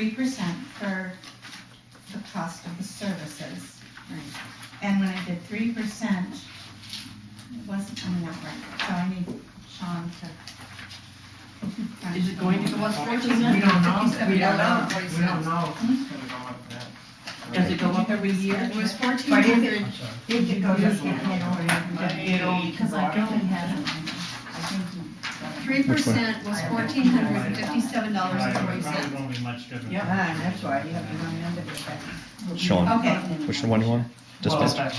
3% for the cost of the services. Right. And when I did 3%, it wasn't coming out right, so I need Sean to. Is it going to go up We 14? don't know. We don't know. We don't know if it's gonna go up that. Does it go up every year? It was But 1,400. if it goes up, Because I think he has it. I think he. 3% was $1,457.40. Probably won't be much different. Yep. That's why you have to remember that. Sean, Okay, which one do you want? Dispatch.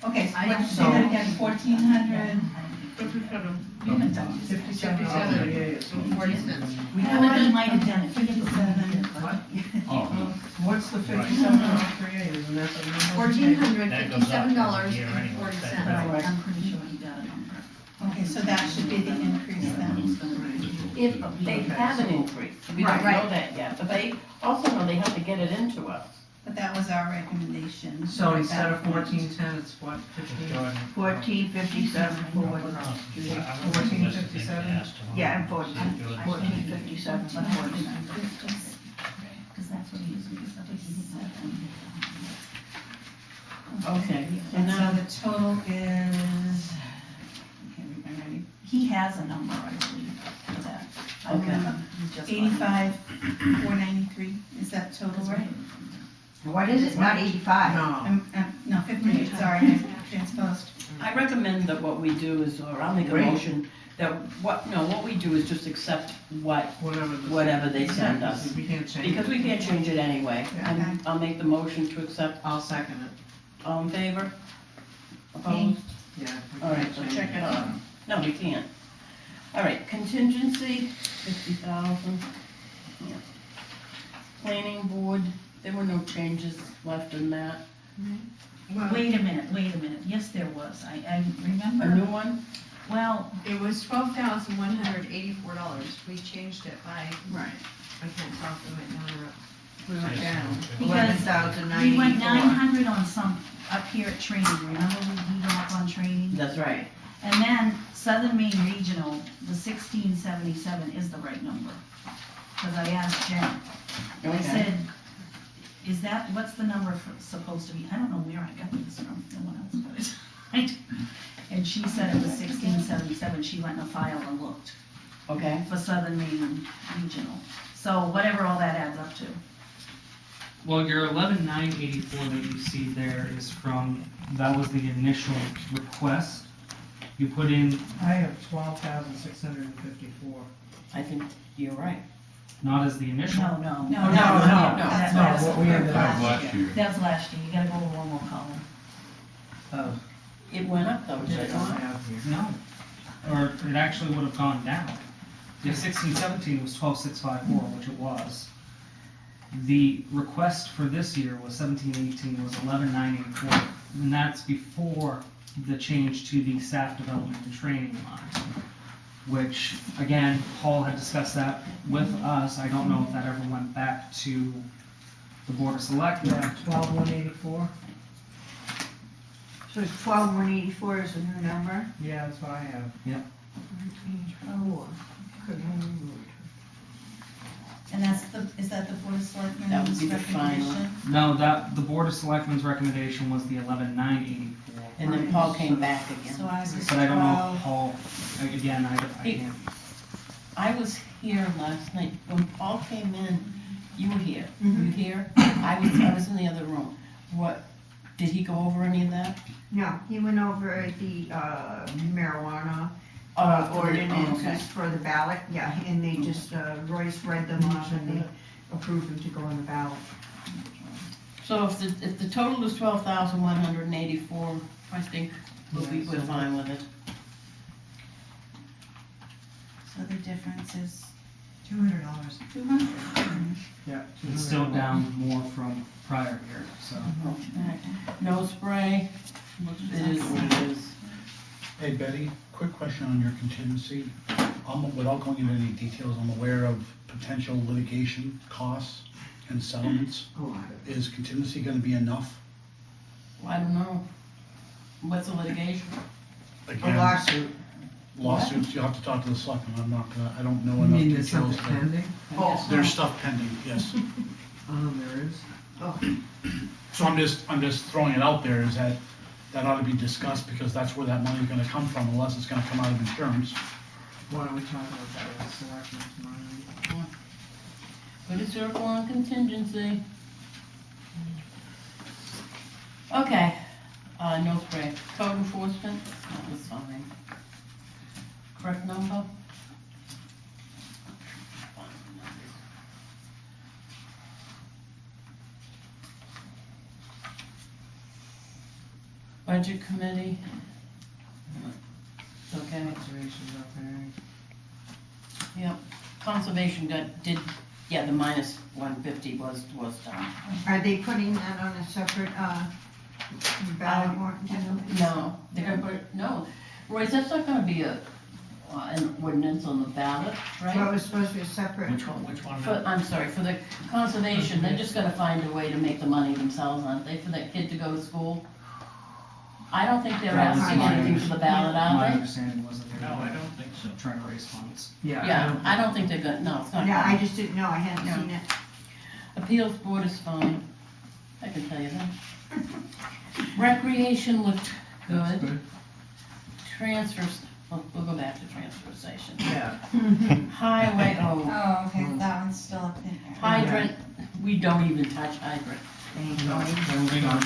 okay, so I let's don't say that again, 1,400. You haven't done 57. $57.40. We might have done it, 57. Oh, What's the 57.38, isn't that the number? $1,457.40. I'm pretty sure he got a number. Okay, so that should be the increase then. If they have an increase, we don't Right. know that yet, but they also know they have to get it into us. But that was our recommendation. So instead of 1410, it's what, 15? 1457 for the, 1457? yeah, and 1457 for 47. Because that's what he used, because that's what he said. Okay, so And now, so the total is, okay, I'm ready. He has a number, I believe, for that. Okay. 85,493, is that total right? What is it, not 85? No. No, 58, sorry, I transposed. I recommend that what we do is, or I'll make a Great. motion, that what we do is just accept whatever they send us. We can't change it. Because we can't change it anyway. Okay. I'll make the motion to accept. I'll second it. All in favor? Opposed? Yeah. we All right, can't so change check it out. No, we can't. All right, contingency, 50,000. Yeah. Planning board, there were no changes left in that. Wait a minute, yes, there was, I A remember, new one? well, It was $12,184. We changed it by, Right. I can't talk to it now. We went down. because we went 900 on some, up here at training, remember we went up on training? That's right. And then Southern Maine Regional, the 1677 is the right number. Because I asked Jen, I Okay. said, is that, what's the number supposed to be? I don't know where I got this from, no one else got it. Right? And she said it was 1677, she went in a file and looked Okay. for Southern Maine Regional. So whatever all that adds up to. Well, your 11,984 that you see there is from, that was the initial request. You put in, I have 12,654. I think you're right. not as the initial. No. No. That's No, last what we ended up last year. That's last year, you gotta go over one more column. Oh, It went up though, did I it don't not? have here. No. Or it actually would have gone down. If 1617 was 12,654, which it was. The request for this year was 1718 was 11,984, and that's before the change to the staff development and training line. Which, again, Paul had discussed that with us. I don't know if that ever went back to the Board of Selectmen. Yeah, 12,184. So it's 12,184 is the new number? Yeah, that's what I have. Oh. And that's the, is that the Board of That would Selectmen's be the final. recommendation? No, that, the Board of Selectmen's recommendation was the 11,984. And then Paul came back So again. ours is But I don't know 12. if Paul, again, I can't. I was here last night, when Paul came in, you were here, Mm-hmm. were you here? I was in the other room. What, did he go over any of that? No, he went over the marijuana Okay. ordinances for the ballot, yeah, and they just, Royce read them off and they approved them to go on the ballot. So if the total is 12,184, I think we're fine with it. So the difference is $200. 200. Yeah. It's still down more from prior year, so. No spray, it is what it is. Hey Betty, quick question on your contingency. Without going into any details, I'm aware of potential litigation costs and settlements. Is contingency gonna be enough? I don't know. What's the litigation? A Again, lawsuit. lawsuits, you'll have to talk to the selectmen, I don't know You enough mean there's details. something pending? Oh, There's stuff pending, yes. There is? So I'm just throwing it out there, is that ought to be discussed, because that's where that money's gonna come from, unless it's gonna come out of insurance. Why don't we talk about that with the selectmen tomorrow? Put a circle on contingency. Okay, no spray. Code enforcement, that was fine. Correct number? Budget committee. It's okay. Conservation's up there. Yep. Conservation yeah, the minus 150 was done. Are they putting that on a separate, ballot warrant? No, they're gonna put, no. Royce, that's not gonna be an ordinance on the ballot, Well, it right? was supposed to be a separate. Which one? I'm sorry, for the conservation, they're just gonna find a way to make the money themselves, aren't they, for that kid to go to school? I don't think they're That was asking my anything for the ballot, My are they? understanding was that they No, I were don't think so. trying to raise funds. Yeah, I don't think they're gonna, no, it's not. Yeah, I just didn't know, I hadn't No. seen it. Appeals board is fine, I can tell you that. Recreation looked That's good. Transfers, we'll go back to transfer station. Yeah. Highway, oh, Oh, okay, that one's still up in there. hydrant, we don't even touch hydrant. Moving on.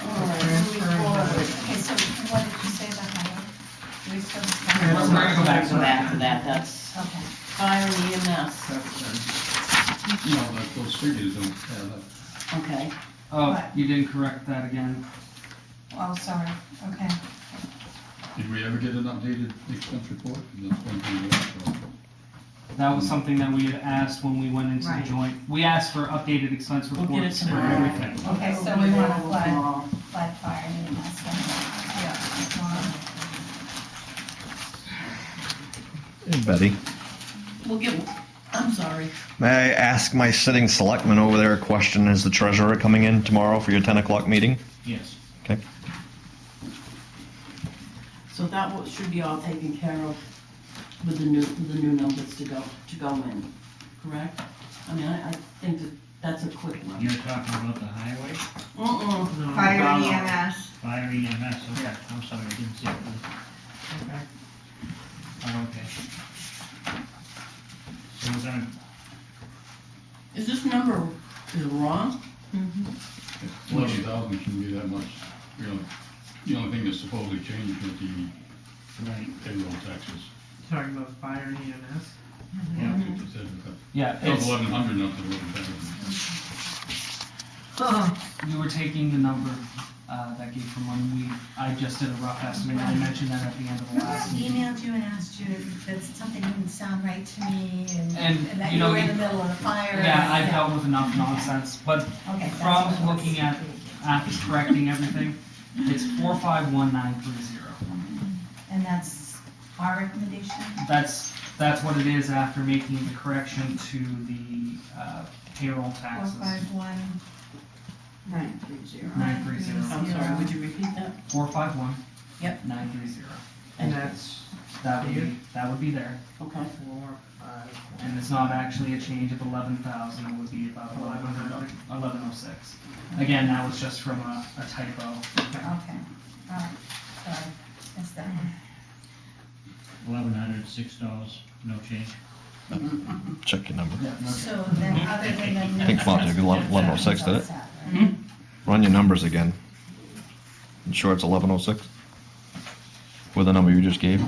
All right, moving forward. Okay, so what did you say about highway? Do we still? We're gonna go back to that. That's Okay. fire and EMS, No, those figures don't add up. okay. Oh, What? you didn't correct that again. Oh, sorry, okay. Did we ever get an updated expense report? That's one thing we asked for. That was something that we had asked when we went into the Right. joint. We asked for updated expense We'll get it reports for tomorrow. everything. Okay, so we want to flood, Tomorrow. flood fire and EMS. Yeah. Hey, Betty, We'll get, I'm sorry. may I ask my sitting selectman over there a question? Is the treasurer coming in tomorrow for your 10 o'clock meeting? Yes. Okay. So that should be all taken care of with the new numbers to go in, correct? I mean, I think that's a quick one. You're talking about the highway, Mm-mm. Fire and No. EMS. fire EMS, okay, I'm sorry, I didn't see it. Okay. Oh, okay. So we're gonna, Is this number is wrong? 11,000 shouldn't be that much, really. The only thing that's supposedly changed with the right, payroll taxes. Talking about fire and EMS? Yeah, it said that. Yeah, That was it's, 1,100 up to 11,000. you were taking the number that came from when I just did a rough estimate. I mentioned that at the end of the Remember last I meeting. emailed you and asked you that something didn't sound right to me And, and that you you know, were in you- the middle of a fire? Yeah, I've and- dealt with enough nonsense, but Okay, that's from what it was. looking at correcting everything, it's 451930. And that's our recommendation? That's what it is after making the correction to the payroll taxes. 451. 930. 930. I'm sorry, would you repeat that? 451. Yep. 930. And that's That would be there. Okay. 4, 5. And it's not actually a change of 11,000, it would be about 1106. Again, that was just from a typo. Okay, all right, sorry, missed that one. $1,106, no change. Check your number. Yeah, no, So then, other than the. I think Fonte did 1106, did it? That's all set, right? Run your numbers again. You sure it's 1106? With the number you just gave?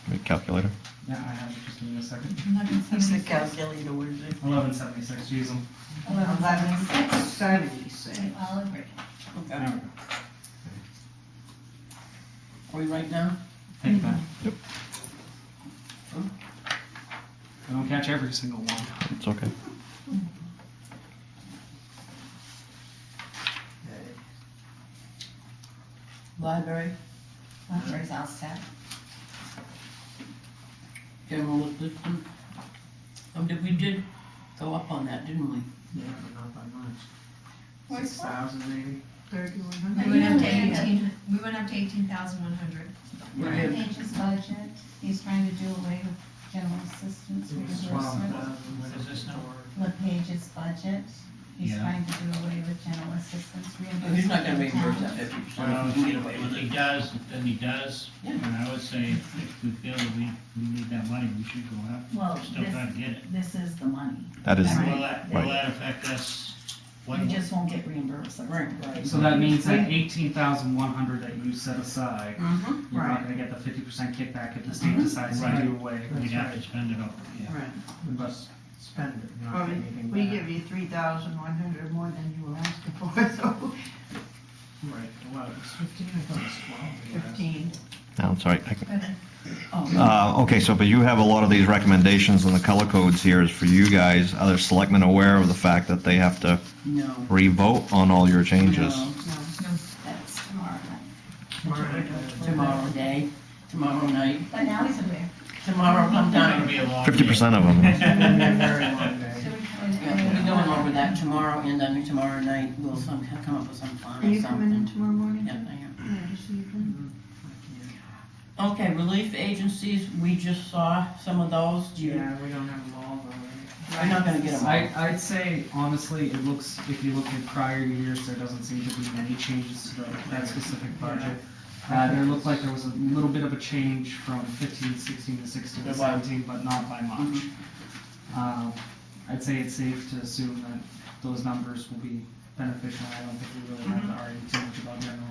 Make a calculator. Yeah, I have it, just give me a second. 1176. calculator, what is it? 1176, use them. 1176. We all agree. Okay. Are we right now? Take it back. Yep. I don't catch every single one. It's okay. Library, Library's all set. general assistant. We did go up on that, didn't we? Yeah, but not by much. What's 6,000 maybe. 3,100. We went up to 18,100. Right. Page's budget, he's trying to do away with general assistance reimbursement. What is this now? LePage's budget, he's Yeah. trying to do away with general assistance reimbursement. He's not gonna to reimburse that towns. 50%. Well, If we can get away if with he it. does, then he does, Yeah. and I would say if we feel that we need that money, we should go out, Well, still try to get it. this is the money. That is, Right. Will that affect us? What, You just won't get reimbursed. that's Right. right. So that means that 18,100 that you set aside, Mm-hmm, you're Right. not gonna get the 50% kickback if the state decides to Right. do away. we'd have to spend it all, yeah. right. But spend it, not Well, get anything we back. give you 3,100 more than you were asking for, so Right, well, it was 15, I thought it was 12. yeah. 15. no, I'm sorry. I can- Oh, Okay, so, but you have a lot of these recommendations and the color codes here is for you guys. Are the selectmen aware of the fact that they have to no. re-vote on all your changes? No. That's tomorrow night. Tomorrow day, tomorrow night, But now he's aware. tomorrow It's gonna sometime. be a long 50% of them. It's gonna be a very long day. So we Yeah, we'll be going over that tomorrow, and then tomorrow night, we'll come up with some fun Are or you coming in something. tomorrow morning? Yeah, I am. Yeah, just so you can- Okay, relief agencies, we just saw some of those. Do you, Yeah, we don't have them all though. we're not gonna get them all. I'd say honestly, it looks, if you look at prior years, there doesn't seem to be many changes to that specific budget. There looked like there was a little bit of a change from 15, 16 to 16 to There was. 17, but not by much. I'd say it's safe to assume that those numbers will be beneficial. I don't think we really have to argue too much about general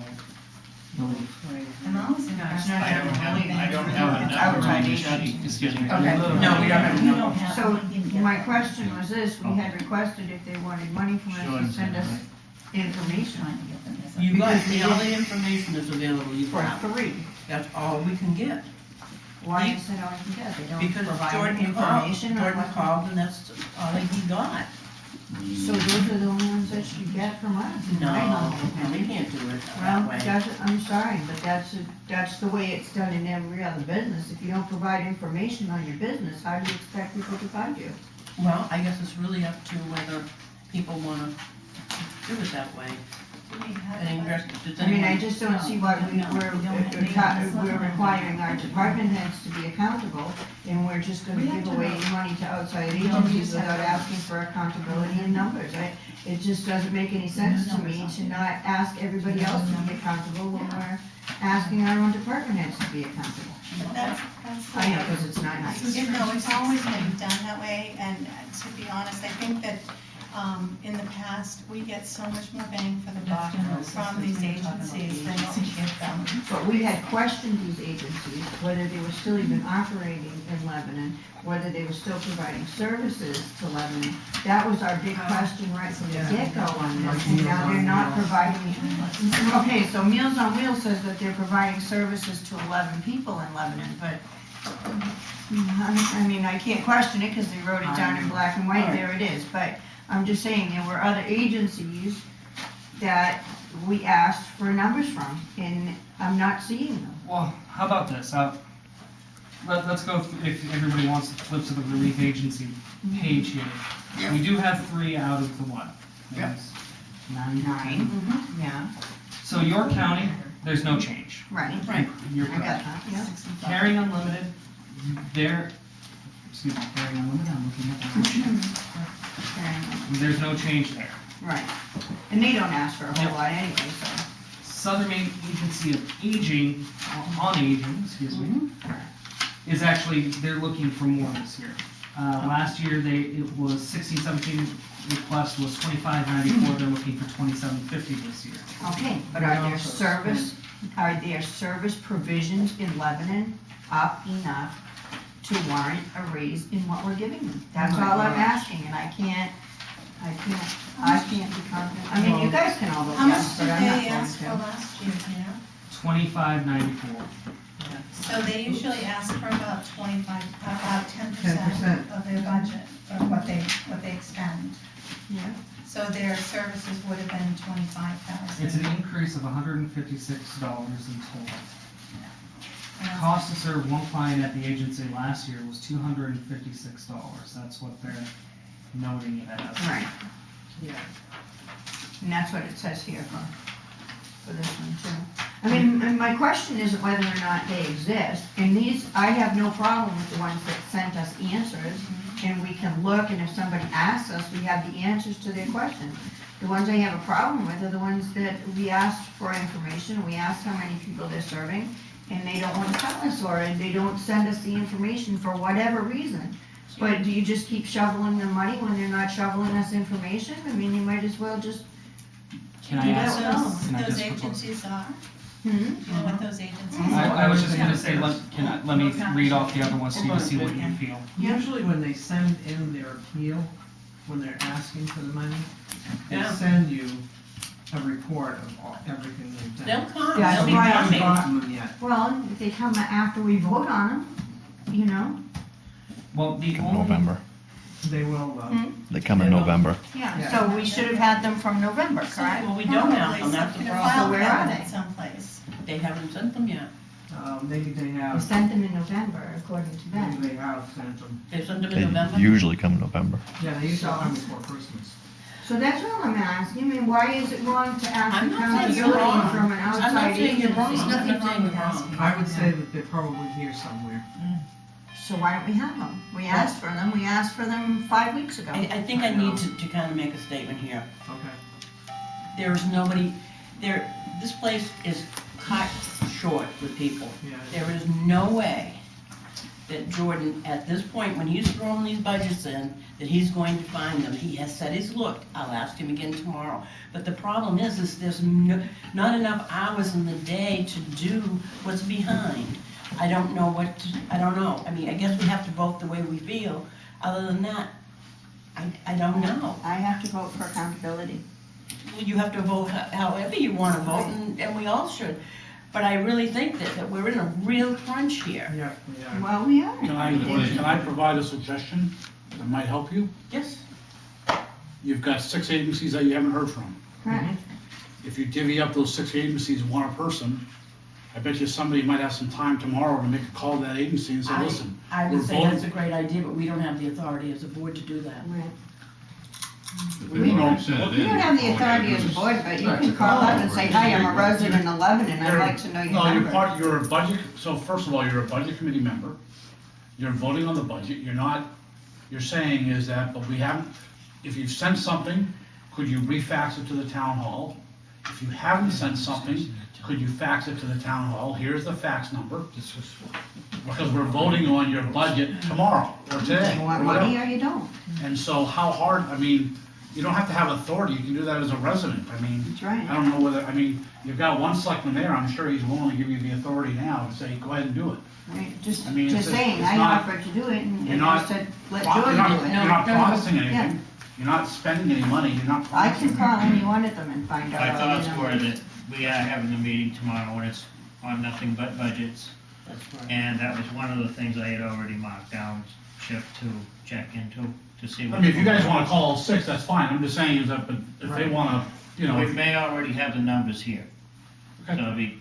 relief. I'm almost impressed. I don't have a It's number outside on the agency. sheet, excuse me. Okay, no, we don't have a You don't number. have, So, we didn't get my that. question was this, we had requested if they wanted money from Sure, us to send us information Trying to get them this. You got, Because we all did- the information that's available, you for have. free. That's all we can get. Why is that all you can get? They don't Because provide Jordan called, information on Jordan what. called, and that's all that he got. So those are the only ones that you get from us? No, I know. no, we can't do it Well, that way. I'm sorry, but that's the way it's done in every other business. If you don't provide information on your business, how do you expect people to find you? Well, I guess it's really up to whether people wanna do it that way. Any rest- does I mean, I anyone- just don't see why we're requiring our department heads to be accountable, and we're just gonna We have give to away know. money to outside We don't agencies use that without numbers. asking for accountability in numbers. It just doesn't make any sense to me to not ask everybody else to be accountable when we're asking our own department heads to be accountable. But that's the I know, way. because it's not nice. No, it's always been done that way, and to be honest, I think that, in the past, we get so much more bang for the buck from these agencies than what we give them. But we had questioned these agencies, whether they were still even operating in Lebanon, whether they were still providing services to Lebanon. That was our big question right from the get-go on this, and now they're not providing. Okay, so Meals on Wheels says that they're providing services to 11 people in Lebanon, but, I mean, I can't question it because they wrote it down in black and white, there it is, but I'm just saying, there were other agencies that we asked for numbers from, and I'm not seeing them. Well, how about this? Let's go, if everybody wants to flip to the relief agency page here. We do have 3 out of the what? Yep. There's 9. Yeah, So York County, there's no change. right, Right. You're I got correct. that, yeah. Caring Unlimited, excuse me, Caring Unlimited, I'm looking at that. There's no change there. Right, and they don't ask for a Yep. whole lot anyway, so. Southern Maine Agency of Aging, on Aging, excuse me, is actually, they're looking for more this year. Last year, it was 16-17 request was 25.94, they're looking for 27.50 this year. Okay, but are their service provisions in Lebanon up enough to warrant a raise in what we're giving them? That's all I'm asking, and I can't be confident. I mean, you guys can all vote How much yes, did but I'm not they going ask for to. last year, you know? 25.94. So they usually ask for about 10% 10%. of their budget, or what they expend. Yeah. So their services would have been 25,000. It's an increase of $156 in total. Cost to serve one client at the agency last year was $256. That's what they're noting you have. Right, Yeah. and that's what it says here for this one too. I mean, and my question isn't whether or not they exist, and these, I have no problem with the ones that sent us answers, and we can look, and if somebody asks us, we have the answers to their question. The ones I have a problem with are the ones that we asked for information, we asked how many people they're serving, and they don't want to tell us, or they don't send us the information for whatever reason. But do you just keep shoveling the money when they're not shoveling us information? I mean, you might as well just, Can I Do you know ask? what Can I those just propose? agencies are? hmm? Do you know what those agencies are? I was just gonna say, let me read off the other ones so you see what you feel. Usually when they send in their appeal, when they're asking for the money, they Yeah. send you a report of everything they've done. They'll come, Yeah, they'll be We haven't coming. gotten them yet. Well, if they come after we vote on them, you know? Well, the only, November. They will, They come in November. Yeah, so we should have had them from November, correct? Well, we don't have them, that's the In a problem. file Where are cabinet they? someplace. They haven't sent them yet. maybe they We have, sent them in November, according to maybe them. they have sent them. They sent them in They November? usually come in November. Yeah, they usually So- come before Christmas. So that's all I'm asking, I mean, why is it wrong to ask I'm not saying you're accountability wrong. from an I'm not outside saying you're wrong. agency? I'm not saying you're wrong. I would say that they're probably here somewhere. So why don't we have them? We asked for them 5 weeks ago. I think I need to kind of make a statement here. Okay. There is nobody, this place is cut short with people. Yeah. There is no way that Jordan, at this point, when he's throwing these budgets in, that he's going to find them. He has said he's looked. I'll ask him again tomorrow. But the problem is there's not enough hours in the day to do what's behind. I don't know I don't know. I mean, I guess we have to vote the way we feel. Other than that, I don't know. I have to vote for accountability. Well, you have to vote however you want to vote, and we all should. But I really think that we're in a real crunch here. Yeah, we are. Well, we are. Can I provide a suggestion that might help you? Yes? You've got 6 agencies that you haven't heard from. Correct. If you divvy up those 6 agencies, one a person, I bet you somebody might have some time tomorrow to make a call to that agency and say, listen, I we're would say that's a voting. great idea, but we don't have the authority as a board to do that. Right. If they've already sent it You in, don't have the all we authority gotta as do a is- board, but you can call up and say, hi, I'm a resident of Lebanon, I'd like to know your No, number. you're a budget, so first of all, you're a budget committee member. You're voting on the budget. You're saying is that, but we haven't, if you've sent something, could you refax it to the town hall? If you haven't sent something, could you fax it to the town hall? Here's the fax number. Because we're voting on your budget tomorrow or today. You or want whatever. money or you don't. And so how hard, I mean, you don't have to have authority, you can do that as a resident. I mean, That's right. I don't know whether, I mean, you've got one selectman there, I'm sure he's willing to give you the authority now to say, go ahead and do it. Right, just I mean, just it's saying, I not- offered to do it, and you're and not- I said, let You're Jordan not, do it. you're not No, promising yeah. anything, you're not spending any money, you're not I promising. can call any one of them and find out. My all the thoughts were numbers. that we are having a meeting tomorrow and it's on nothing but budgets. That's right. And that was one of the things I had already marked down, Chip, to check into, to see I what. mean, if you guys wanna call all 6, that's fine, I'm just saying is that, but if they wanna, you know. We may already have the numbers here. So Okay. it'd be,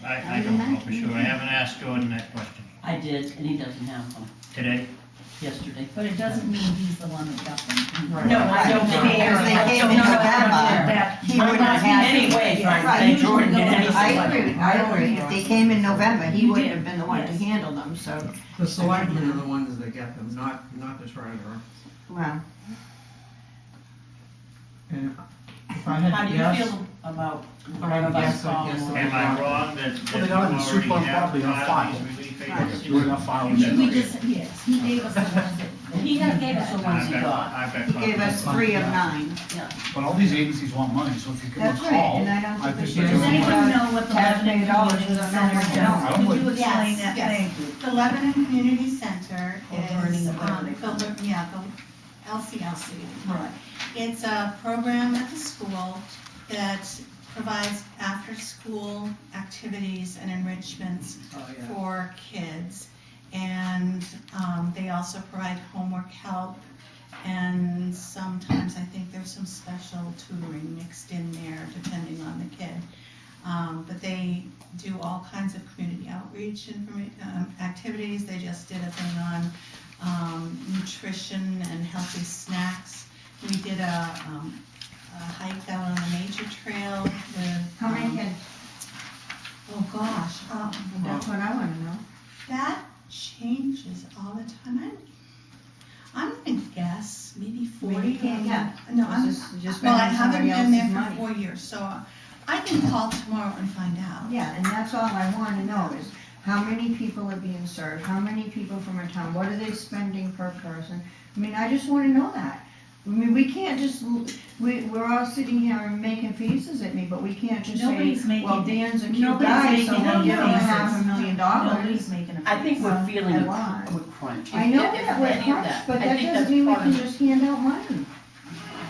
I don't know for sure. I haven't asked Jordan that question. I did, and he doesn't have them Today? yesterday. But it doesn't mean he's the one that got them. Right. No, I don't Right, care. because they I came don't in know November. that. He wouldn't have I'm not had. in any way trying to Right, say he Jordan did wouldn't- I anything. agree, if they came in November, he You wouldn't did, have been the one to yes. handle them, so, The selectmen are the ones that get them, not the treasurer. well, And if I had How to do you guess, feel about I one of us guess calling? that- Am I wrong that Well, they got it in you super already have property on filed file. these relief Right. agencies? We're not filing You shit. We did. just, yes, he gave us the ones that. He gave us the ones he got. I've got he gave us copies. 3 of 9. But all these agencies want money, so if you give them a That's right, call, and I don't I think we think should they Does do want anyone money. know what the Taxpayer Lebanon dollars Community is on Center there. does? I Could would. you explain that? Yes, Thank you. The Lebanon Community Center Or learning, is, whatever they call it. the LCLC. Right. It's a program at the school that provides after-school activities and enrichments oh, yeah. for kids. And they also provide homework help, and sometimes I think there's some special tutoring mixed in there depending on the kid. But they do all kinds of community outreach activities. They just did a thing on nutrition and healthy snacks. We did a hike out on the nature trail with. How many kids? Oh, gosh, That's what I wanna know. that changes all the time. I'm gonna guess maybe 40. Yeah. No, I'm, Just well, I spending haven't somebody been there else's for money. 4 years, so I can call tomorrow and find out. Yeah, and that's all I wanna know is how many people are being served, how many people from a town, what are they spending per person? I mean, I just wanna know that. I mean, we can't just, we're all sitting here and making faces at me, but we can't just say, Nobody's making- well, Dan's a cute nobody's guy, so making we'll any give him faces. $500,000. Nobody's making a. I think we're face. feeling a a lot. crunch. I know If that we're any of crunched, but I that think doesn't that's mean we part can of it. just hand out money.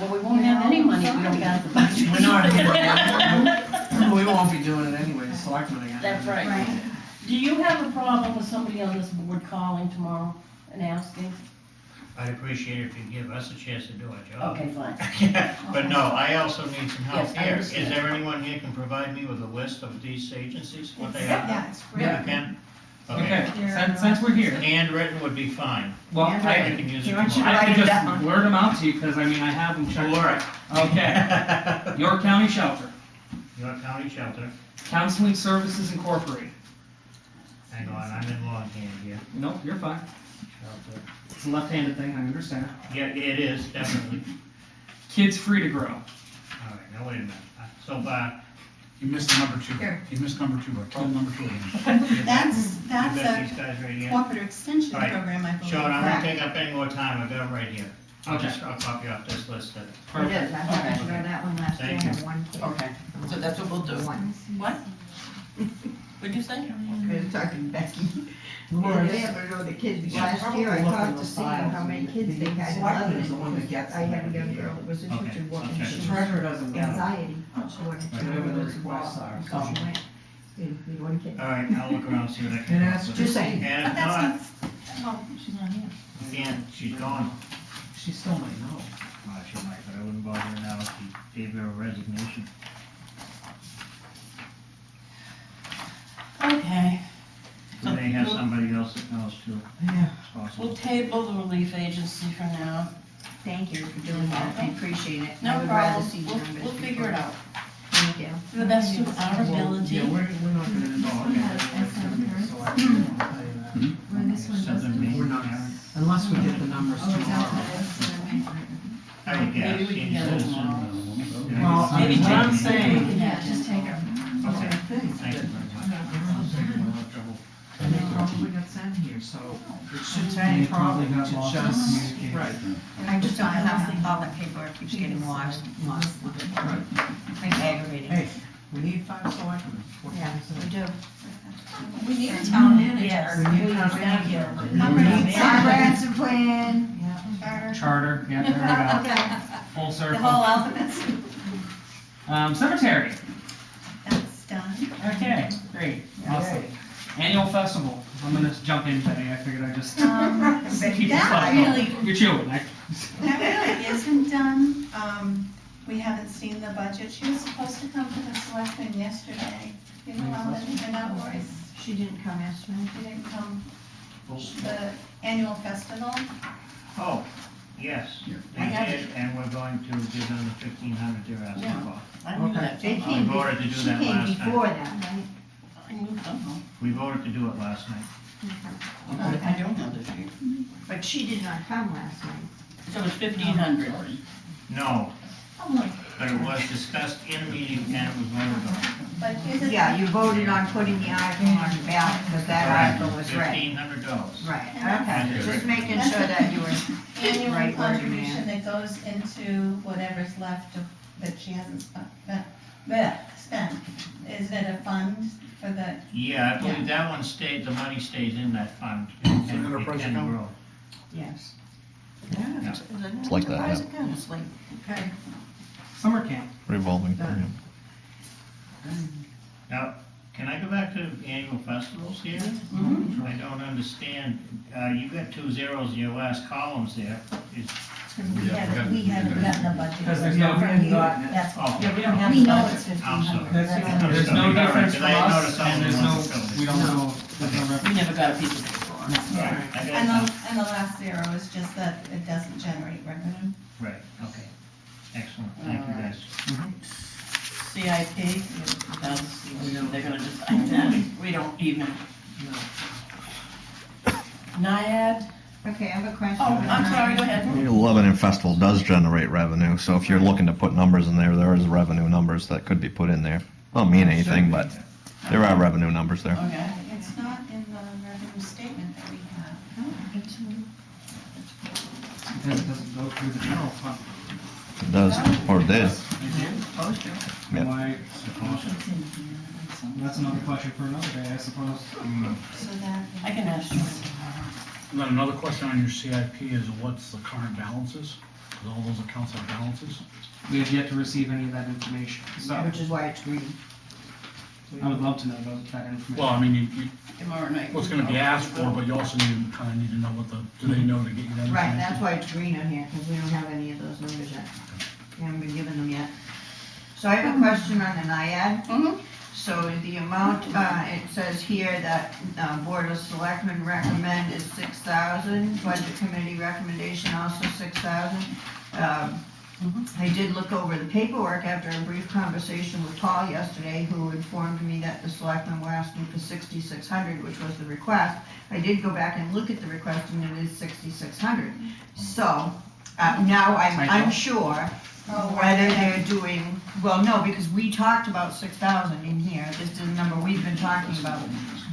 Well, we won't have any money if we don't pass the budget. We're not, we won't be doing it anyway, the selectmen are gonna. That's right. Do you have a problem with somebody on this board calling tomorrow and asking? I'd appreciate it if you'd give us a chance to do our job. Okay, fine. But no, I also need some help Yes, I here. Is understand. there anyone here can provide me with a list of these agencies, what they are? Yeah, it's great. Yeah. You can? Okay, They're, since we're here, Handwritten would be fine. well, I I can use it You want you to tomorrow. I write can it just down. blurt them out to you, because I mean, I have them checked. Alright. Okay, York County Shelter, York County Shelter. Counseling Services Incorporated. Hang on, I'm in longhand here. Nope, you're fine. Shelter. It's a left-handed thing, I understand. Yeah, it is, definitely. Kids Free to Grow. Alright, now wait a minute. So far, You missed number 2. Here. You missed number 2, or tell number 2 again. That's you got a these guys right here. cooperative extension All right. program, I believe. Sean, I'm not gonna take up any more time, I've got it right here. Okay. I'll copy off this list. It is, I Perfect. happened to know that one last year, I Thank had you. one kid. Okay, so that's what we'll do. One. What? What'd you say? I was talking to Becky. Laura, They happen to know the kids, Yeah, last year I probably talked look to in see the files. how many kids they had in Selectman Lebanon. is the one that gets I had a them young every girl year. that was Okay, interested, what, I'll and check. she The was treasurer doesn't get it. anxiety, she wanted to Whatever know the those requests involved, are. so she went, we one kid. Alright, I'll look around, see what I And can. ask come up Just with. saying. And But if that's not, not, oh, she's not here. again, she's gone. She still might know. Oh, She might, but I wouldn't bother her now, she gave her a resignation. Okay. We may have somebody else that knows too, Yeah. it's possible. We'll table the relief agency for now. Thank you for doing that, I appreciate it. I No would rather problem, see we'll, numbers we'll figure it before- out. Thank you. To the best of our ability. Yeah, we're not gonna involve This one has it. SM So I can tell you that. Where this one Southern doesn't. Maine, We're not, Aaron. unless we get the numbers Oh, is that tomorrow. what it is? I would guess, Maybe we can senior get it citizen. tomorrow. Well, Maybe what I'm take- saying, Yeah, just take her. Okay, I think thank you that- very much. and they probably got sent here, so it shouldn't be They a probably problem, got to lost in just, communication. right, I just don't know how all that paperwork keeps getting lost. right. It's aggravating. Hey, we need 5 selectmen. What Yeah, can I say? we do. We need a town manager. Yes, We need please, town thank you. Comprehensive plan. Charter, yeah, there we go. Full The circle. whole alphabet. Cemetery. That's done. Okay, great, awesome. Annual festival, I'm gonna jump in, Betty, I figured I'd just keep the That stuff really, going. You're chewing, I. that really isn't done. We haven't seen the budget. She was supposed to come to the selectmen yesterday. You know, and that was, She didn't come yesterday. she didn't come. The annual festival. Oh, yes, I have they did, and we're going to give them the 1,500 they're asking Yeah. for. I knew Okay. that. They We came, voted to do she that came last time. before that, right? I knew somehow. We voted to do it last night. I don't know the sheet. But she did not come last night. So it's 1,500. No, but it was discussed in a meeting and it was voted on. But isn't. Yeah, you voted on putting the article on the ballot, because that article was right. $1,500. Right, And okay, just making sure that you were, Annual Right wording contribution that goes into whatever's left of, that she hasn't spent. Is it a fund for the, Yeah, I believe that one stayed, the money stays in that fund. So and it enterprise can account? grow. yes. Yeah. It's like that, yeah. Enterprise account, it's like, Okay. Summer camp. Revolving. yeah. Now, can I go back to annual festivals here? mhm. I don't understand, you got 2 zeros in your last columns there. Is- We haven't gotten the budget. Because there's no, from you. gotten it. That's, Oh. yeah, we don't have We the know budget. it's I'm sorry. there's All no right, difference from because I us, noticed some and of there's them no, weren't filled. we don't know, there's no We reference. never got a piece of paper. on. Right, I And got the last zero is just that it doesn't generate revenue. Right, okay. Excellent, thank you guys. CIP, they're gonna decide that, we don't even. NIAD, Okay, I have a question. oh, I'm sorry, go ahead. The Lebanon Festival does generate revenue, so if you're looking to put numbers in there, there is revenue numbers that could be put in there. Don't mean anything, but there are revenue numbers there. Okay. It's not in the revenue statement that we have. Because it doesn't go through the general fund. It does, or it did. Yeah. Why, that's another question for another day, I suppose. So that. I can ask you. And then another question on your CIP is what's the current balances? Because all those accounts have balances. We have yet to receive any of that information, so Which is why it's green. I would love to know that information. Well, I mean, you, Tomorrow night. what's gonna be asked for, but you also kind of need to know what do they know to get you that information? Right, that's why it's green on here, because we don't have any of those numbers yet. We haven't been given them yet. So I have a question on the NIAID. Mhm. So the amount, it says here that Board of Selectmen recommend is 6,000, Budget Committee recommendation also 6,000. I did look over the paperwork after a brief conversation with Paul yesterday, who informed me that the selectmen were asking for 6,600, which was the request. I did go back and look at the request, and it is 6,600. So, now I'm unsure whether they're doing, well, no, because we talked about 6,000 in here, this is the number we've been talking about.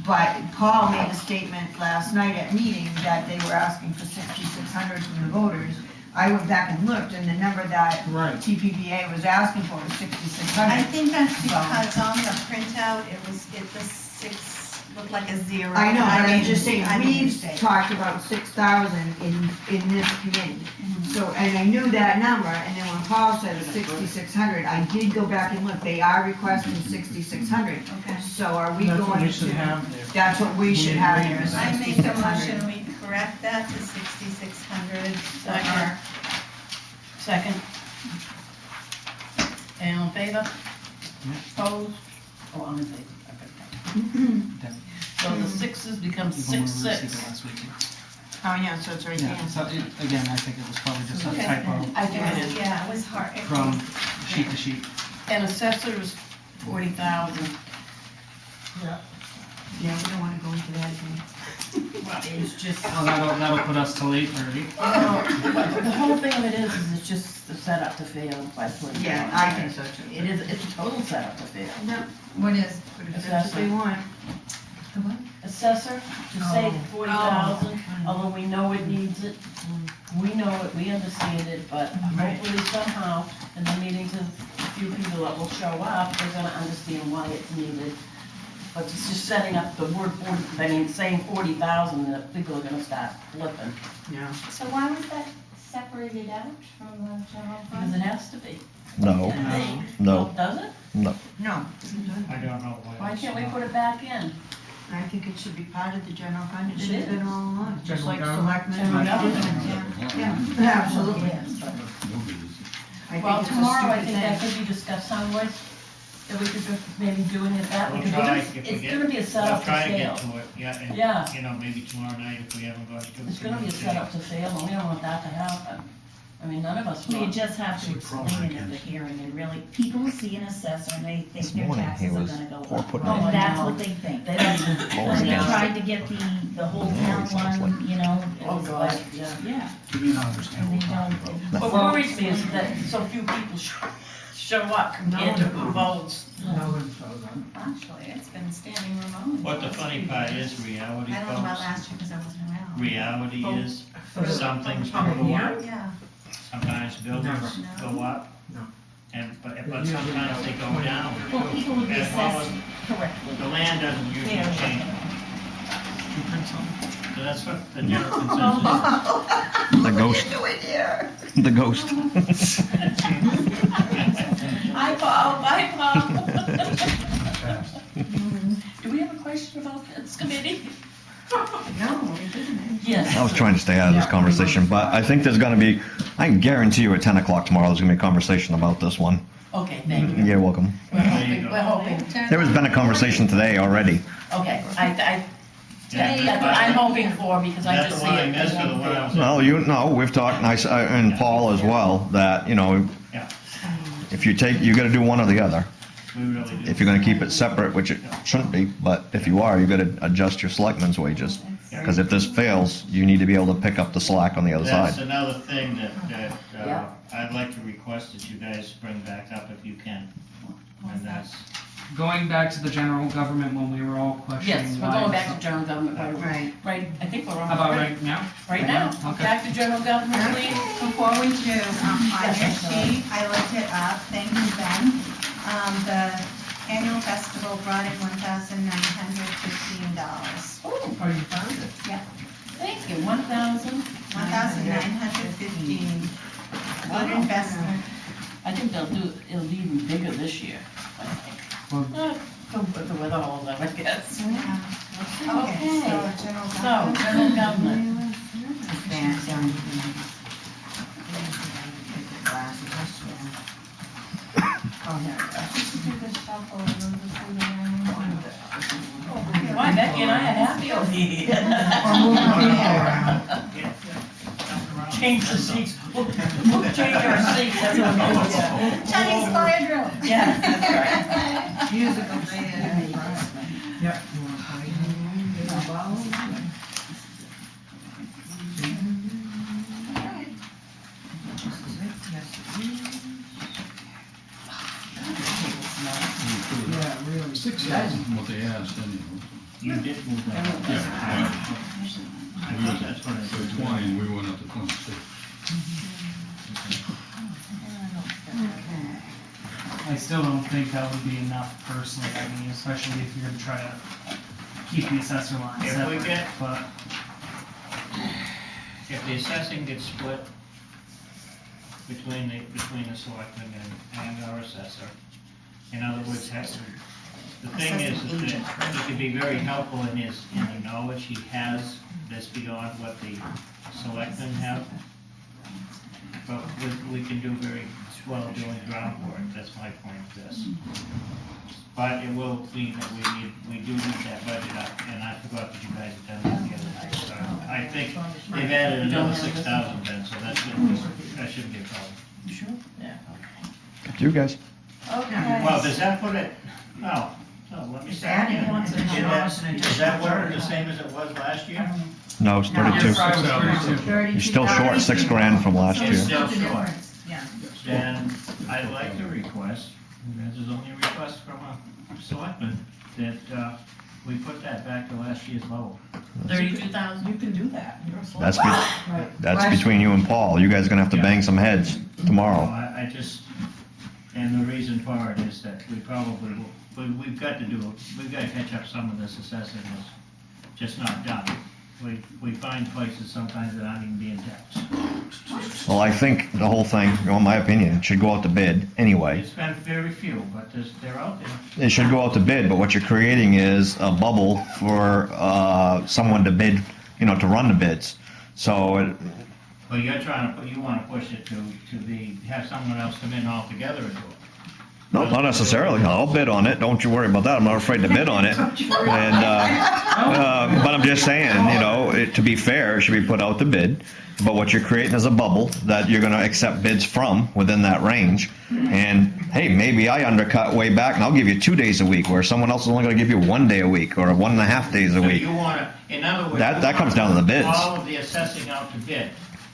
But Paul made a statement last night at meeting that they were asking for 6,600 from the voters. I went back and looked, and the number that Right. TPPA was asking for was I 6,600. think that's because on the printout, the six looked like a zero. I know, but I'm made- just saying, I made a we've mistake. talked about 6,000 in this committee. So, and I knew that number, and then when Paul said it's 6,600, I did go back and look, they are requesting 6,600. Okay. So are we That's what going we should to, have there. that's what we should have here, is I make a 6,600. motion, we correct that to 6,600. Second. Second. Any in favor? Opposed? Oh, I'm in favor. Okay. So the sixes become Even when we 6-6. received it last week. Oh, yeah, so it's right there. Yeah, so again, I think it was probably just a Okay. typo I think it is. Yeah, it was hard. from sheet to sheet. And assessors, 40,000. Yeah, we don't wanna go into that again. It's just, Oh, that'll put us till 8:30. the whole thing of it is it's just the setup to fail by putting it Yeah, on I there. think so too. It is, it's a total setup to fail. What is? That's what they want. Assessor, to save 40,000, although we know it needs it, we know it, we understand it, but hopefully somehow, in the meetings of a few people that will show up, they're gonna understand why it's needed. But it's just setting up the word 40, saying 40,000, that people are gonna start flipping, Yeah. So why was that separated out from the general because fund? it has to be. No, Well, no, does it? No, I don't know Why can't we put it back in? I think it should be part of the general fund, it It should have been is. all along, just General like government? selectmen. General government. Yeah, absolutely. I Well, think it's a tomorrow, I stupid think that thing. could be discussed someplace, that we could just maybe doing it that way. We'll Because try it is- if we it's get- gonna be a We'll setup to try to fail. get to it, yeah, and, Yeah. you know, maybe tomorrow night if we haven't got to it. It's gonna be a setup to fail, and we don't want that to happen. I mean, none of us You want. just have to explain it at the hearing, and really, people see an assessor, and they This think their morning he taxes are was gonna go poor up. putting it- And that's Oh, I what know. they think. They don't even. When they yeah. tried to get the whole town one, you know, it Oh, was God, like, yeah. yeah, You may not understand and what they we're talking don't. about. What worries me is that so few people show up compared to who votes. No one shows up. Actually, it's been standing room only. What the funny part is, reality, I don't know about folks, last year because I wasn't around. reality is, some things go Public up, hearing? Yeah. sometimes buildings Never. go up. No. But sometimes they go down. Well, people would be As long assessed correctly. The land doesn't usually Fair. change. So that's what the general consensus is. the ghost, Doing here. the ghost. Hi, Paul, bye, Paul. Fast. Do we have a question about this committee? No, we didn't. Yes. I was trying to stay out of this conversation, but I think there's gonna be, I can guarantee you at 10 o'clock tomorrow, there's gonna be a conversation about this one. Okay, thank you. You're welcome. We're hoping, we're hoping. There has been a conversation today already. Okay, That's what I'm hoping for, because I That's just the see one I it. missed or the one I was? Well, you know, we've talked, and Paul as well, that, you know, Yeah. if you take, you gotta do one or the other. We really do. If you're gonna keep it separate, which it shouldn't be, but if you are, you gotta adjust your selectmen's wages. Because if this fails, you need to be able to pick up the slack on the other That's side. another thing that, Yeah. I'd like to request that you guys bring back up if you can. And that's, Going back to the general government when we were all questioning Yes, we're why going back to some- general government, Right. right, I think we're on. How about right now? Right now, Okay. back to general government, please. Before we do, on your sheet, I looked it up, thank you, Ben. The annual festival brought in $1,915. Oh, Oh, you found it? thank you, 1,000. $1,915. Good investment. I think it'll be even bigger this year, I think. Well- The weather holds up, I guess. Okay, Okay. so general So, government. general government. Why, Becky and I are happy over here. Change the seats. We'll change our seats, that's what we'll do. Chinese fire drill. Yeah, that's right. Musical bed. Yep. You wanna play? Yeah, really. 6,000 what they asked anyhow. you did move that. Yeah. I thought that's what I So did. 20, and we went up to 26. I still don't think that would be enough personally, I mean, especially if you're gonna try to keep the assessor line If we separate, get- but If the assessing gets split between the selectmen and our assessor, in other words, the thing is that he can be very helpful in the knowledge he has that's beyond what the selectmen have. But we can do very well doing groundwork, that's my point of this. But it will mean that we do need that budget up, and I forgot that you guys had done that the other night. So I think they've added another 6,000 then, so that shouldn't be a problem. You sure? Yeah. You guys. Okay. Well, does that put it, no, let me say. Is that what, the same as it was last year? No, it's your 32. fry was 32. You're still short $6,000 from last You're year. still short. Yeah. Then I'd like to request, and this is only a request from a selectman, that we put that back to last year's level. 32,000. You can do that. You're a select- That's, that's between you and Paul. You guys are gonna have to bang some heads tomorrow. I just, and the reason for it is that we probably will, we've got to catch up some of this assessing that's just not done. We find places sometimes that aren't even being taxed. Well, I think the whole thing, in my opinion, should go out to bid anyway. It's been very few, but they're out there. It should go out to bid, but what you're creating is a bubble for someone to bid, you know, to run the bids. So, Well, you want to push it to have someone else come in altogether and do it. no, not necessarily. I'll bid on it. Don't you worry about that. I'm not afraid to bid on it. And, but I'm just saying, you know, to be fair, it should be put out to bid. But what you're creating is a bubble that you're gonna accept bids from within that range. And, hey, maybe I undercut way back and I'll give you 2 days a week, where someone else is only gonna give you 1 day a week, or 1.5 days a So week. you want to, in other words. That comes down to the bids. All of the assessing out to bid,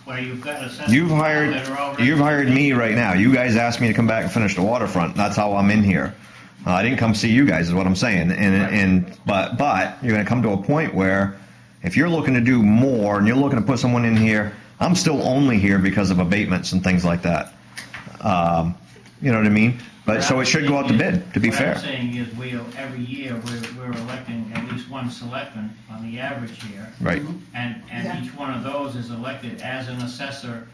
where you've got assessors. You've that are already- hired me right now. You guys asked me to come back and finish the waterfront. That's how I'm in here. I didn't come see you guys, is what I'm saying. But you're gonna come to a point where if you're looking to do more and you're looking to put someone in here, I'm still only here because of abatements and things like that. You know what I mean? But so it should go out to bid, to be What fair. I'm saying is every year, we're electing at least one selectman on the average here. Right. And each one of those is elected as an assessor.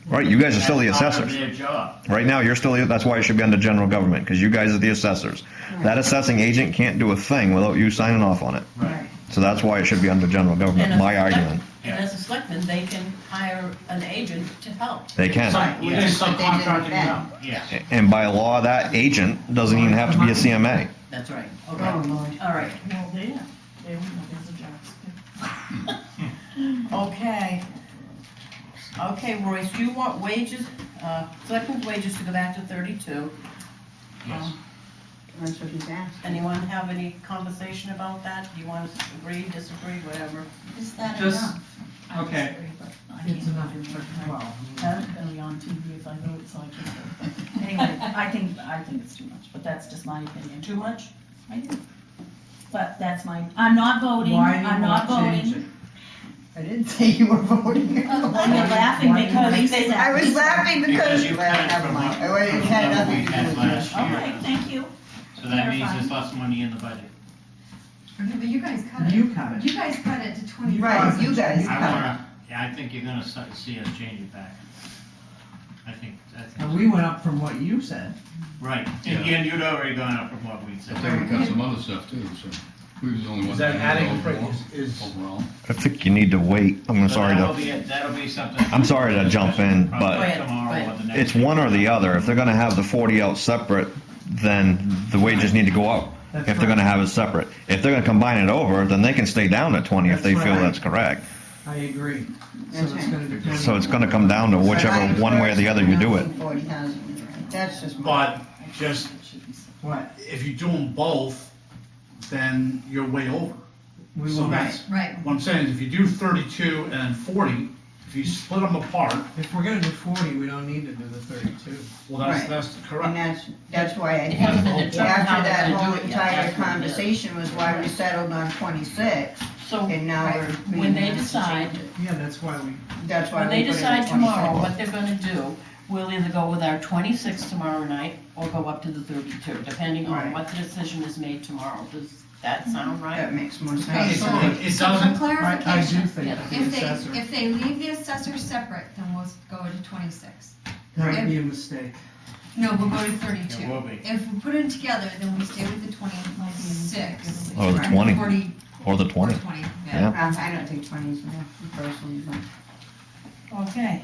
Right, you guys are still the as part of assessors. their job. Right now, you're still, that's why it should be under general government, because you guys are the assessors. That assessing agent can't do a thing without you signing off on it. Right. So that's why it should be under general government, my argument. And as a selectman, they can hire an agent to help. They can. We do subcontracting out, yeah. And by law, that agent doesn't even have to be a CMA. That's right. Okay. All right. Well, they wouldn't have, there's a job. Okay. Okay, Royce, do you want wages, selectmen's wages to go back to 32? Yes. That's what he's asked. Anyone have any conversation about that? Do you want to agree, disagree, whatever? Is that Just- enough? I okay. disagree, but I It's can't enough do for it. 12. That's gonna be on TV if I vote, so I can't. Anyway, I think it's too much, but that's just my opinion. Too much? I do. But that's I'm not voting, Why do you I'm not want to change voting. I didn't say you were voting. You're laughing because you say that. I was laughing Because because. you cut it from what, Well, it had from what nothing we to do had with last All year. right, thank you. So that means there's less money in the budget. Okay, but you guys cut it. You cut it. You guys cut it to 20. Right, you guys I cut wanna, yeah, I think you're gonna see us change it back. I think, And we went up from what you said. right, Yeah. and you'd already gone up from what we I said. think we cut some other stuff too, so we was the only ones. Is that had adding, overall- is, Overall. I think you need to wait. I'm So sorry that'll to, be, that'll be something. I'm sorry to jump in, Probably but Go ahead, tomorrow go or ahead. the next it's week. one or the other. If they're gonna have the 40 out separate, then the wages need to go up. That's If they're gonna have it separate. If they're gonna combine it over, then they can stay down at 20 if they That's feel right. that's correct. I agree. So That's it's right. gonna depend. So it's gonna come down to whichever one way or the other you do it. 40,000, that's just. but just, What? if you do them both, then you're way over. We So will, that's, Right. what I'm saying is if you do 32 and then 40, if you split them apart, if we're gonna do 40, we don't need to do the 32. well, Right. that's And correct. that's why I It think hasn't been determined how after they're that gonna whole do it yet. entire That's what it is. conversation was why we settled on 26, So, and now we're. when being they asked to decide, change it. Yeah, that's why we, That's why when we they put it decide at tomorrow 26. what they're gonna do, we'll either go with our 26 tomorrow night or go up to the 32, depending on Right. what the decision is made tomorrow. Does that sound right? That makes more Okay, sense. so, It so doesn't- for I do clarification, think that the if assessor, they leave the assessor separate, then we'll go to 26. might be a mistake. No, we'll go to It 32. will be. If we put it together, then we stay with the 26. Or the 20. 40 Or the or 20. 20, Yeah. I don't think 20 is enough personally, but. Okay.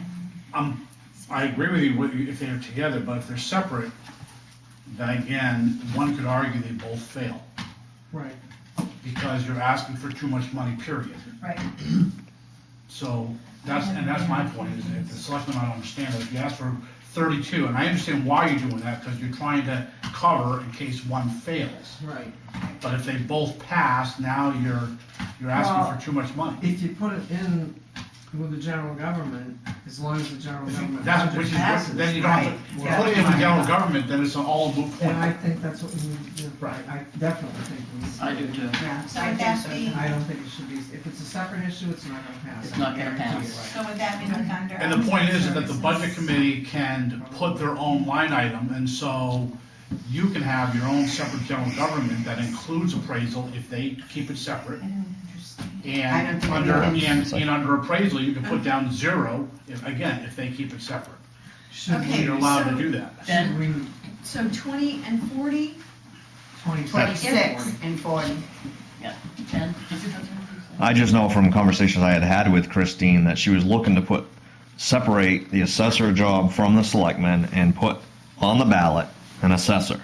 I agree with you if they're together, but if they're separate, then again, one could argue they both fail, Right. because you're asking for too much money, period. Right. So, that's my point, is if the selectmen don't understand that if you ask for 32, and I understand why you're doing that, because you're trying to cover in case one fails. Right. But if they both pass, now you're asking for too much money. If you put it in with the general government, as long as the general government That's, which budget is, passes. then you don't have to, if you put it in the general government, then it's all a moot And I point. think that's what we need to do. Right. I definitely think we need to. I do too. Yeah, So I would think that so. be, I don't think it should be, if it's a separate issue, it's not gonna pass. It's I not gonna guarantee pass. you. so would that be like under? And the point is that the budget services? committee can put their own line item, and so you can have your own separate general government that includes appraisal if they keep it separate. I don't understand. I don't And think under, we can- and under appraisal, you can put down 0, if they keep it separate. Should Okay. we, You're allowed to so- do that. should we, So 20 and 40? 26 and 40. Ken? I just know from conversations I had with Christine that she was looking to separate the assessor job from the selectmen and put on the ballot an assessor.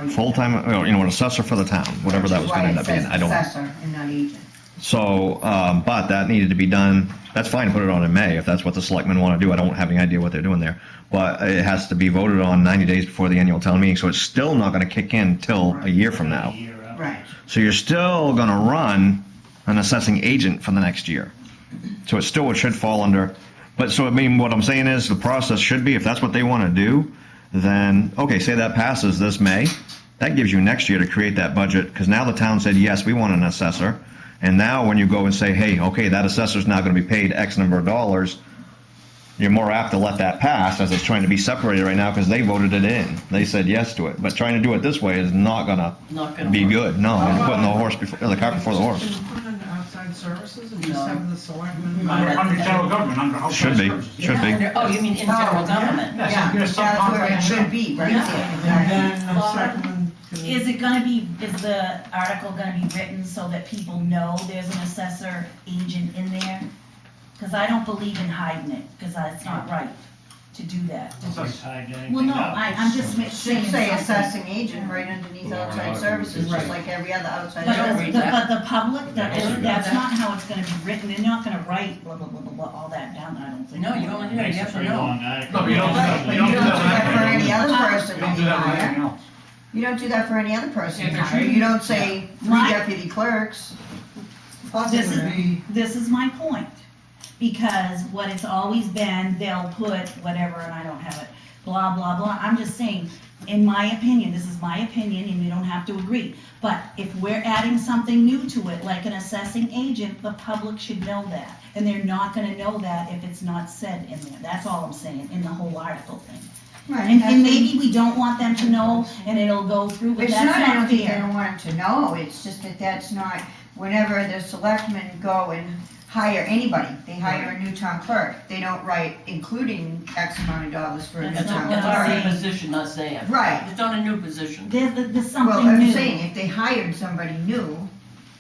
Full-time, an assessor for the town, whatever that was gonna end up being, I don't. Assessor and not agent. So, but that needed to be done, that's fine to put it on in May, if that's what the selectmen wanna do, I don't have any idea what they're doing there. But it has to be voted on 90 days before the annual town meeting, so it's still not gonna kick in till a year from now. A year out. Right. So you're still gonna run an assessing agent for the next year. So it still should fall under, but so I mean, what I'm saying is the process should be, if that's what they wanna do, then, okay, say that passes this May, that gives you next year to create that budget, because now the town said, yes, we want an assessor. And now when you go and say, hey, okay, that assessor's now gonna be paid X number of dollars, you're more apt to let that pass as it's trying to be separated right now, because they voted it in. They said yes to it, but trying to do it this way is not gonna Not gonna be work. good, no, you're putting the cart before the horse. Can we put it under outside services and just No. have the selectmen? Under general government, under outside Should be, services. should be. Oh, you mean in general government? Yes, Yeah, yes, that's where it subcontract. should be, right? And then the Laura, selectmen can. Is the article gonna be written so that people know there's an assessor agent in there? Cause I don't believe in hiding it, cause it's not right. to do that. Nobody's hiding anything Well, no, out. I'm just saying Should say something. assessing agent right underneath Well, outside right. services, just Right. like every other outside But service. but the public, Yeah. that's not how it's gonna be written, they're not gonna write blah, blah, blah, blah, blah, all that down, I don't think. No, you only do a Makes yes a or pretty no. long article. No, but you don't do that. Right, but you don't do that for any other person You that don't do you that with anything hire. else. You don't do that for any other person you Yeah, hire. You don't say three My- deputy clerks. This is, this is my point, because what it's always been, they'll put whatever, and I don't have it, blah, blah, blah, I'm just saying, in my opinion, this is my opinion, and you don't have to agree, but if we're adding something new to it, like an assessing agent, the public should know that, and they're not gonna know that if it's not said in there, that's all I'm saying, in the whole article thing. And maybe we don't want them to know, and it'll go through, but It's that's not, I don't not think they fair. don't want them to know, it's just that that's not, whenever the selectmen go and hire anybody, they hire a new town clerk, they don't write including X amount of dollars for a new That's town what I'm clerk. already a saying. position, not saying. Right. It's not a new position. There's Well, something I'm new. saying, if they hired somebody new,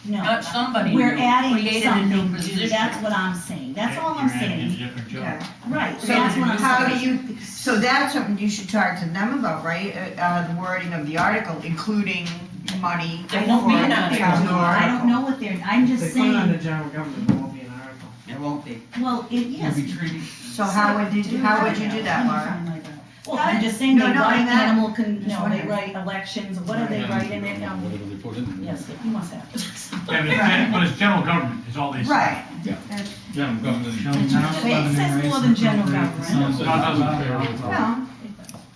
No, Not somebody we're new, adding created a new something new, position. that's what I'm saying, that's all I'm You're adding in a saying. different job. okay. Right, so So that's what I'm how do saying. you, so that's something you should talk to them about, right? The wording of the article, including money for There won't be an town article. I clerk. don't know what they're, I'm If just they put it under saying, general government, there won't be an article. There won't be. well, yes. So how would you do that, Laura? Well, I'm just saying, they No, no, write I'm not- animal, just no, they wondering. write elections, what do they write in it? Whatever they put in there. Yes, he wants that. But it's general government, is all they say. Right. General government. It says more than general government. Well,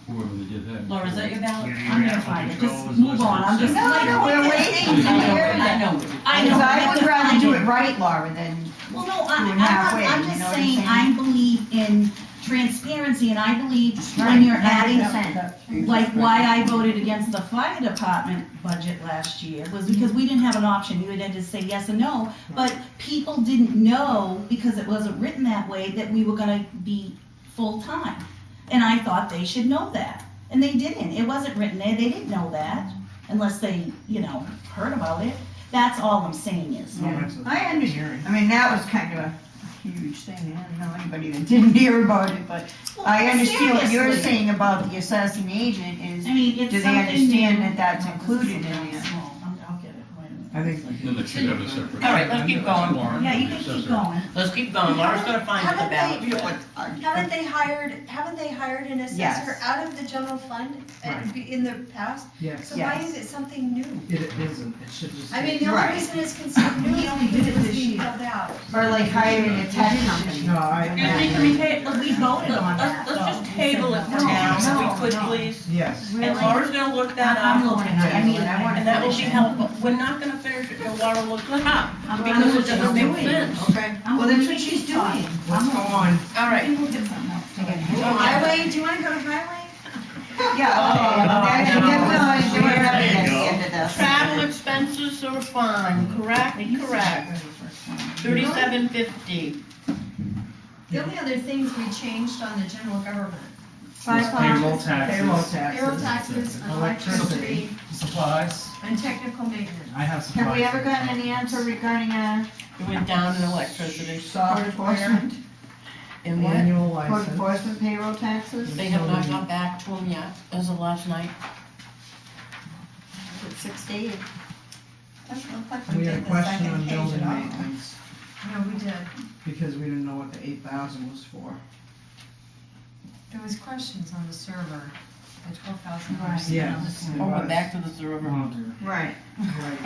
Whoever they did have. Laura, is that your ballot? I'm gonna find it, just move on, I'm just. No, we're waiting to hear I that. know. I Because know. I would rather do it right, Laura, than, Well, no, doing halfway, I'm you just know what I'm saying, saying? I believe in transparency, and I believe when you're adding, 100%. like, why I voted against the fire department budget last year was because we didn't have an option, you had to say yes or no, but people didn't know, because it wasn't written that way, that we were gonna be full-time. And I thought they should know that, and they didn't, it wasn't written there, they didn't know that, unless they, heard about it. That's all I'm saying is. I understand. I mean, that was kind of a huge thing. I don't know anybody that didn't hear about it, but I understand what you're seriously. saying about the assessing agent is, I mean, it's do they something understand new. that that's No, this included is in something there? small. I'll get it, wait a minute. I think. Then they should have a separate. All right, let's keep going. warrant Yeah, you for can the keep assessor. going. Let's keep going. Laura's gonna find the ballot. Haven't they hired an assessor Yes. out of the general fund in the past? Yes, So why Yes. is it something new? it isn't, it should just. I mean, be- the only Right. reason it's considered new He is only because did it it was this being year. filled out. Or like hiring a tech company. No, I. Excuse me, can we ta- But we voted on that, Let's though. just table it for No, now, if no, we could, no. please. Yes. And Laura's gonna look that I'm up, looking at it, I mean, I want and that will be helpful. We're not gonna finish it till Laura looks it up, I'm because it looking doesn't at make it. sense. Okay. Well, that's what she's doing. Let's go on. All right. Look at something else. Highway, do you wanna go to highway? Yeah, okay. Then we'll do it at the end of this. Travel expenses are fine, correct? Correct. 3750. The only other things we changed on the general government, Payroll Payroll taxes, payroll taxes. taxes, electricity, supplies, and technical maintenance. I have supplies. Have we ever gotten any answer regarding It went down in electricity. code enforcement? In what? Annual Code license. enforcement payroll taxes? They have not got back to him yet, as of last night. Is it 60? Doesn't look like we We had a did the question second on page building at all. maintenance, No, we did. because we didn't know what the 8,000 was for. There was questions on the server, the $12,000. Right. Yeah. Oh, we're back to the server. Oh, dear. Right. Right,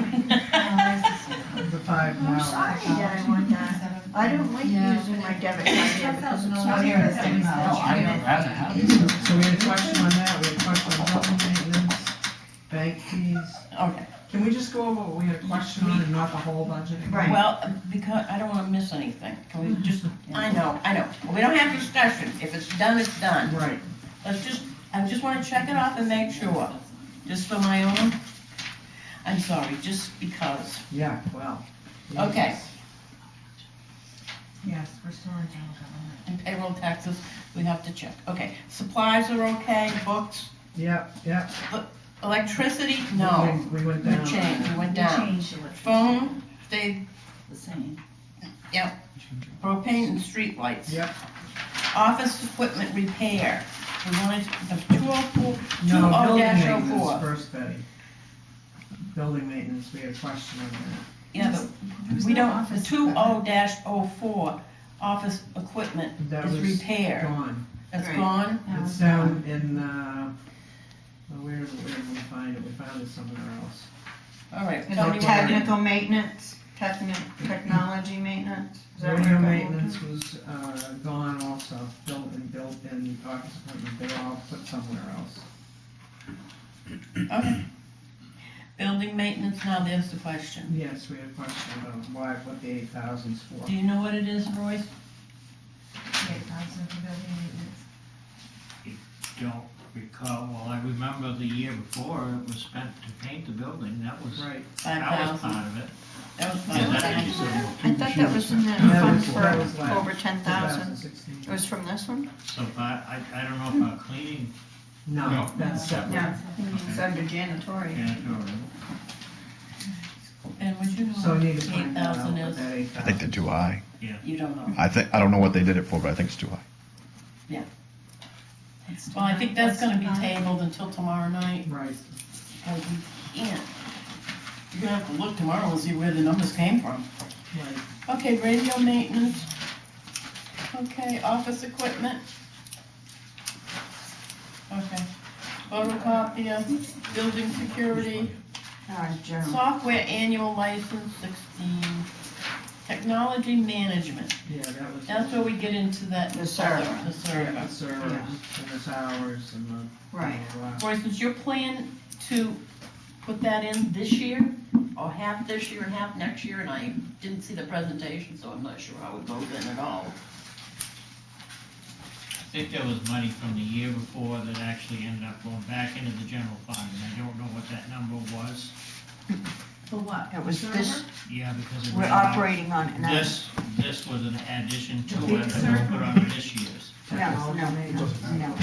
the 5 now. I'm sorry that I want that. I don't like Yeah. using my debit card here because it's $12,000 not here. that was Oh, I would rather have it. So we had a question on that, we had a question on building maintenance, bank fees. Okay, Can we just go over what we had a question on and not the whole budget? again? Right. well, because I don't wanna miss anything. Can we just, I know. We don't have discussion. If it's done, it's done. Right, I just wanna check it off and make sure, just for my own. I'm sorry, just because. yeah, well. Okay. Yes, we're still in general government. And payroll taxes, we have to check. Okay, supplies are okay, books, Yep, yep. electricity, no. We went We down. changed, we went We down. changed it. Phone, stayed, The same. propane and street lights. Yep, office equipment repair. We wanted the 204, No, building maintenance 20-04. first, Betty. Building maintenance, we had a question on that. Yeah, but we don't, the 20-04 office equipment That is was repair. gone. That's Right. gone? It's down in, where did we find it? We found it somewhere else. All right. Is tell me it what it is. technical maintenance, technology maintenance? Is that what Radio we're going maintenance to? was, gone also, built in office equipment, they were all put somewhere else. Okay. Building maintenance, now there's the question. Yes, we had a question about why, what the 8,000's for. Do you know what it is, Royce? 8,000 for building maintenance. Don't recall, well, I remember the year before, it was spent to paint the building, that was, Right. that was 5,000. part of it. That was Yeah, that 5,000. you said. I thought that was in the That fund was- that was for last- over 10,000. 2016. It was from this one? So if I don't know if our cleaning, No, No. that's separate. No, it's under janitorial. janitorial, And would you know So we what need to find that out, 8,000 what is? that 8,000. I think they're too high. You don't know. I don't know what they did it for, but I think it's too high. Well, I think that's gonna be tabled until tomorrow night. Right. Oh, we can't. You're gonna have to look tomorrow and see where the numbers came from. Right. Okay, radio maintenance. Okay, office equipment. Okay. Photocopier, building security, General. software annual license 16, technology management. Yeah, that was. That's where we get into that. The server. The Yeah, server. the server, and the towers, and the. Right. blah, blah. Royce, is your plan to put that in this year? Or half this year and half next year? And I didn't see the presentation, so I'm not sure how it goes in at all. I think there was money from the year before that actually ended up going back into the general fund, and I don't know what that number was. For what? It was this, Yeah, because it we're ran out. operating on it now. This was an addition to The it, big that server? was put on this year's. No.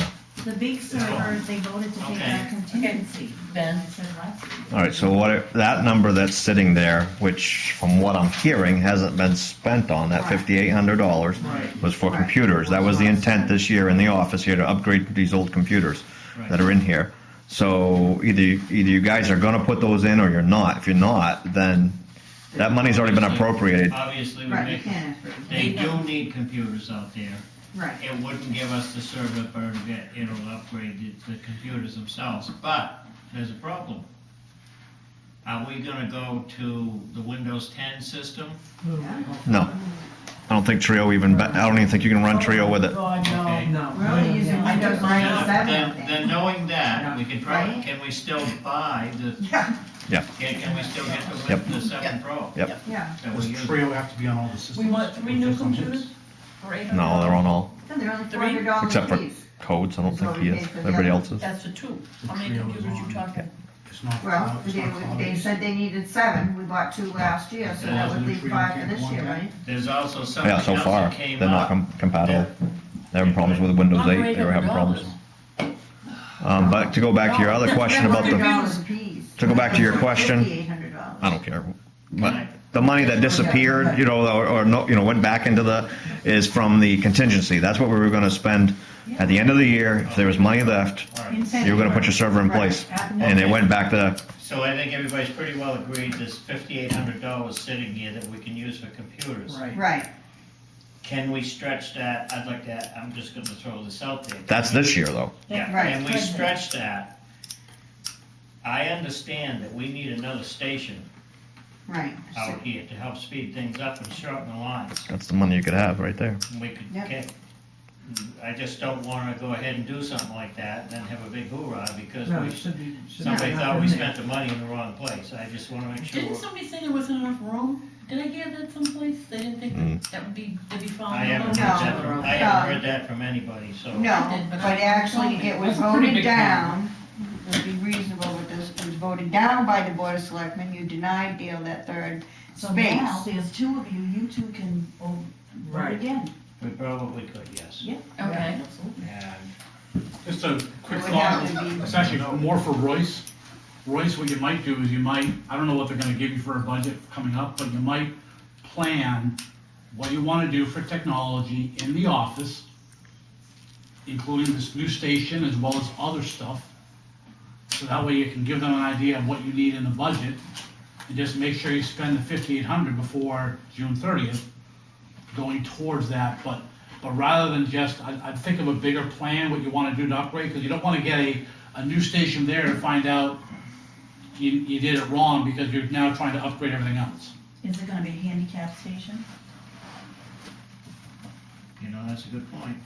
The big servers, they voted to take Okay. that contingency. Ben? I said last week. All right, so that number that's sitting there, which from what I'm hearing hasn't been spent on, that $5,800 Right. was for Right. computers. That was the intent this year in the office here to upgrade these old computers that are in here. So either you guys are gonna put those in or you're not. If you're not, then that money's already been appropriated. Obviously, we Right, you make, can't. they do need computers out there. Right. It wouldn't give us the server burn to get, it'll upgrade the computers themselves, but there's a problem. Are we gonna go to the Windows 10 system? No. I don't think Trio I don't even think you can run Trio with it. God, no. Okay. No. We're only using Windows 97, I think. Then knowing that, we can try, Right. can we still buy the, Yeah. can we still get Yep. the 7 Pro? Yep. Yeah. That we Does use? Trio have to be on all the systems? We want 3 new Or just on his? computers for $800. No, they're on all, And they're only Three? $400 except for a piece. codes. I don't think he is. That's what we pay for the Everybody other. else is. That's the 2. How many Trio is computers you on. talking? It's not. Well, it's not cloud. they said they needed 7, we bought 2 last year, so that would leave 5 for this year, right? There's also something Yeah, else so far, that came they're not up. compatible. They're having problems with Windows 8. They were having problems. But to go back to your other question about the, $700 a piece. to go back to your question, $5,800. I don't care. But the money that disappeared, or no, went back into is from the contingency. That's what we were gonna spend at the end of the year. If there was money left, you were gonna put your server in place. And it went back to, So I think everybody's pretty well agreed, there's $5,800 sitting here that we can use for computers. Right. Right, Can we stretch that? I'd like to, I'm just gonna throw this out there. that's this year though. Yeah, Right. can we stretch that? I understand that we need another station right. out here to help speed things up and shorten the lines. That's the money you could have right there. And we could Yeah. get, I just don't wanna go ahead and do something like that and then have a big hoorah because No, we, it should be. somebody thought we spent the money in the wrong place. I just wanna make sure. Didn't somebody say there wasn't enough room? Did I hear that someplace? They didn't think that would be, they'd be I following haven't the heard road? that from, I haven't heard that from anybody, so. No, but actually, it was voted down, it would be reasonable with this, it was voted down by the Board of Selectmen, you denied Dale that third So now, space. there's 2 of you, you 2 can vote Right. again. We probably could, yes. Yeah. Okay. And Just a quick It would have thought, to be- it's actually more for Royce. Royce, what you might do is I don't know what they're gonna give you for a budget coming up, but you might plan what you wanna do for technology in the office including this new station as well as other stuff. So that way you can give them an idea of what you need in the budget, and just make sure you spend the 5,800 before June 30th, going towards that, but rather than just, I'd think of a bigger plan, what you wanna do to upgrade, because you don't wanna get a new station there and find out you did it wrong because you're now trying to upgrade everything else. Is it gonna be a handicap station? You know, that's a good point.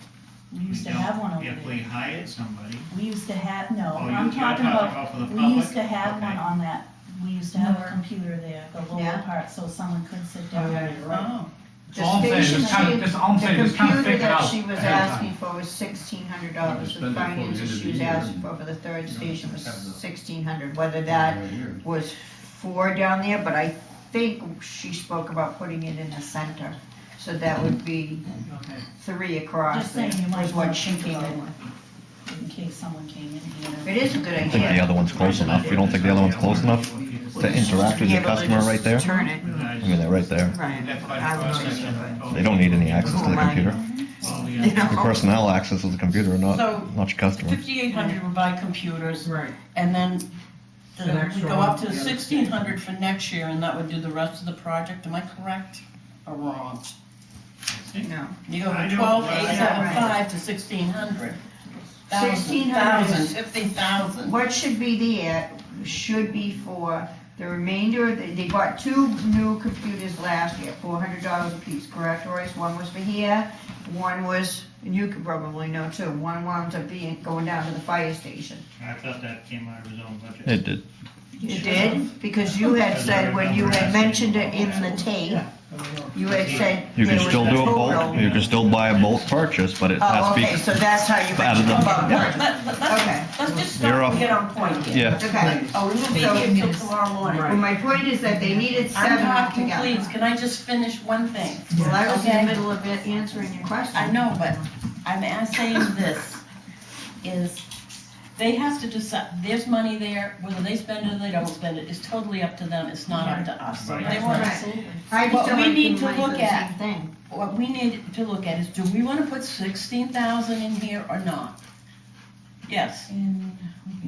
We used to don't- have one over If we there. hired somebody, We used to have, no, Oh, I'm you're talking talking about, for the we used public? to have one Okay. on that, we used to have a Lower. computer there, the lower Yeah. part, so someone could sit Oh, down. yeah, you're right. Oh, So all I'm saying is The just kinda, just, all I'm saying is kinda think it out computer that she was ahead of asking time. for was $1,600, Yeah, with spend it before the finances end of she the was year. asking for the third You know, station was have the- 1,600, whether that Right here. was 4 down there, but I think she spoke about putting it in the center, so that would be Okay. 3 across Just there, saying, you might was wanna what she think came about in with. in case someone came in here. It is a good I think the idea. other one's close enough. You don't think the other one's close enough to interact with Be your able to customer just right there? Turn it, I mean, they're right there. right. that's quite a I would process. think so, but- They don't need any access to the computer. Well, You yeah. Your know? personnel accesses the computer, not So- your customer. 5,800 would buy computers, Right. and then The next we go one, up to the other 1,600 for next year, and that would do the rest of the project, am I correct or wrong? No. You go I from don't- 12,875 to 1,600. 1,600 is- 50,000. What should be there should be for the remainder of they bought 2 new computers last year, $400 a piece, correct, Royce? One was for here, one was, and you could probably know too, one wound up being, going down to the fire station. I thought that came out of his own budget. It did. It did, because you had said, when you had mentioned it in the tape, you had said You there can was still a do a total. bulk, you can still buy a bulk purchase, but it has Oh, to be. okay, so that's how you Out of mentioned the- the bulk yeah. purchase. Let's Okay. just You're stop off. and get on point here. Yeah, Okay, Oh, we will be So- here till tomorrow morning. well, my point is that they needed I'm 7 talking, altogether. please, can I just finish one thing? Well, I was in Okay. the middle of it answering your question. I know, but I'm saying this, is they have to decide, there's money there, whether they spend it or they don't spend it, is totally up to them, it's not up to us. So if they want Right. I just What don't we like need giving to money for look the at- same thing. what we need to look at is, do we wanna put 16,000 in here or not? Yes,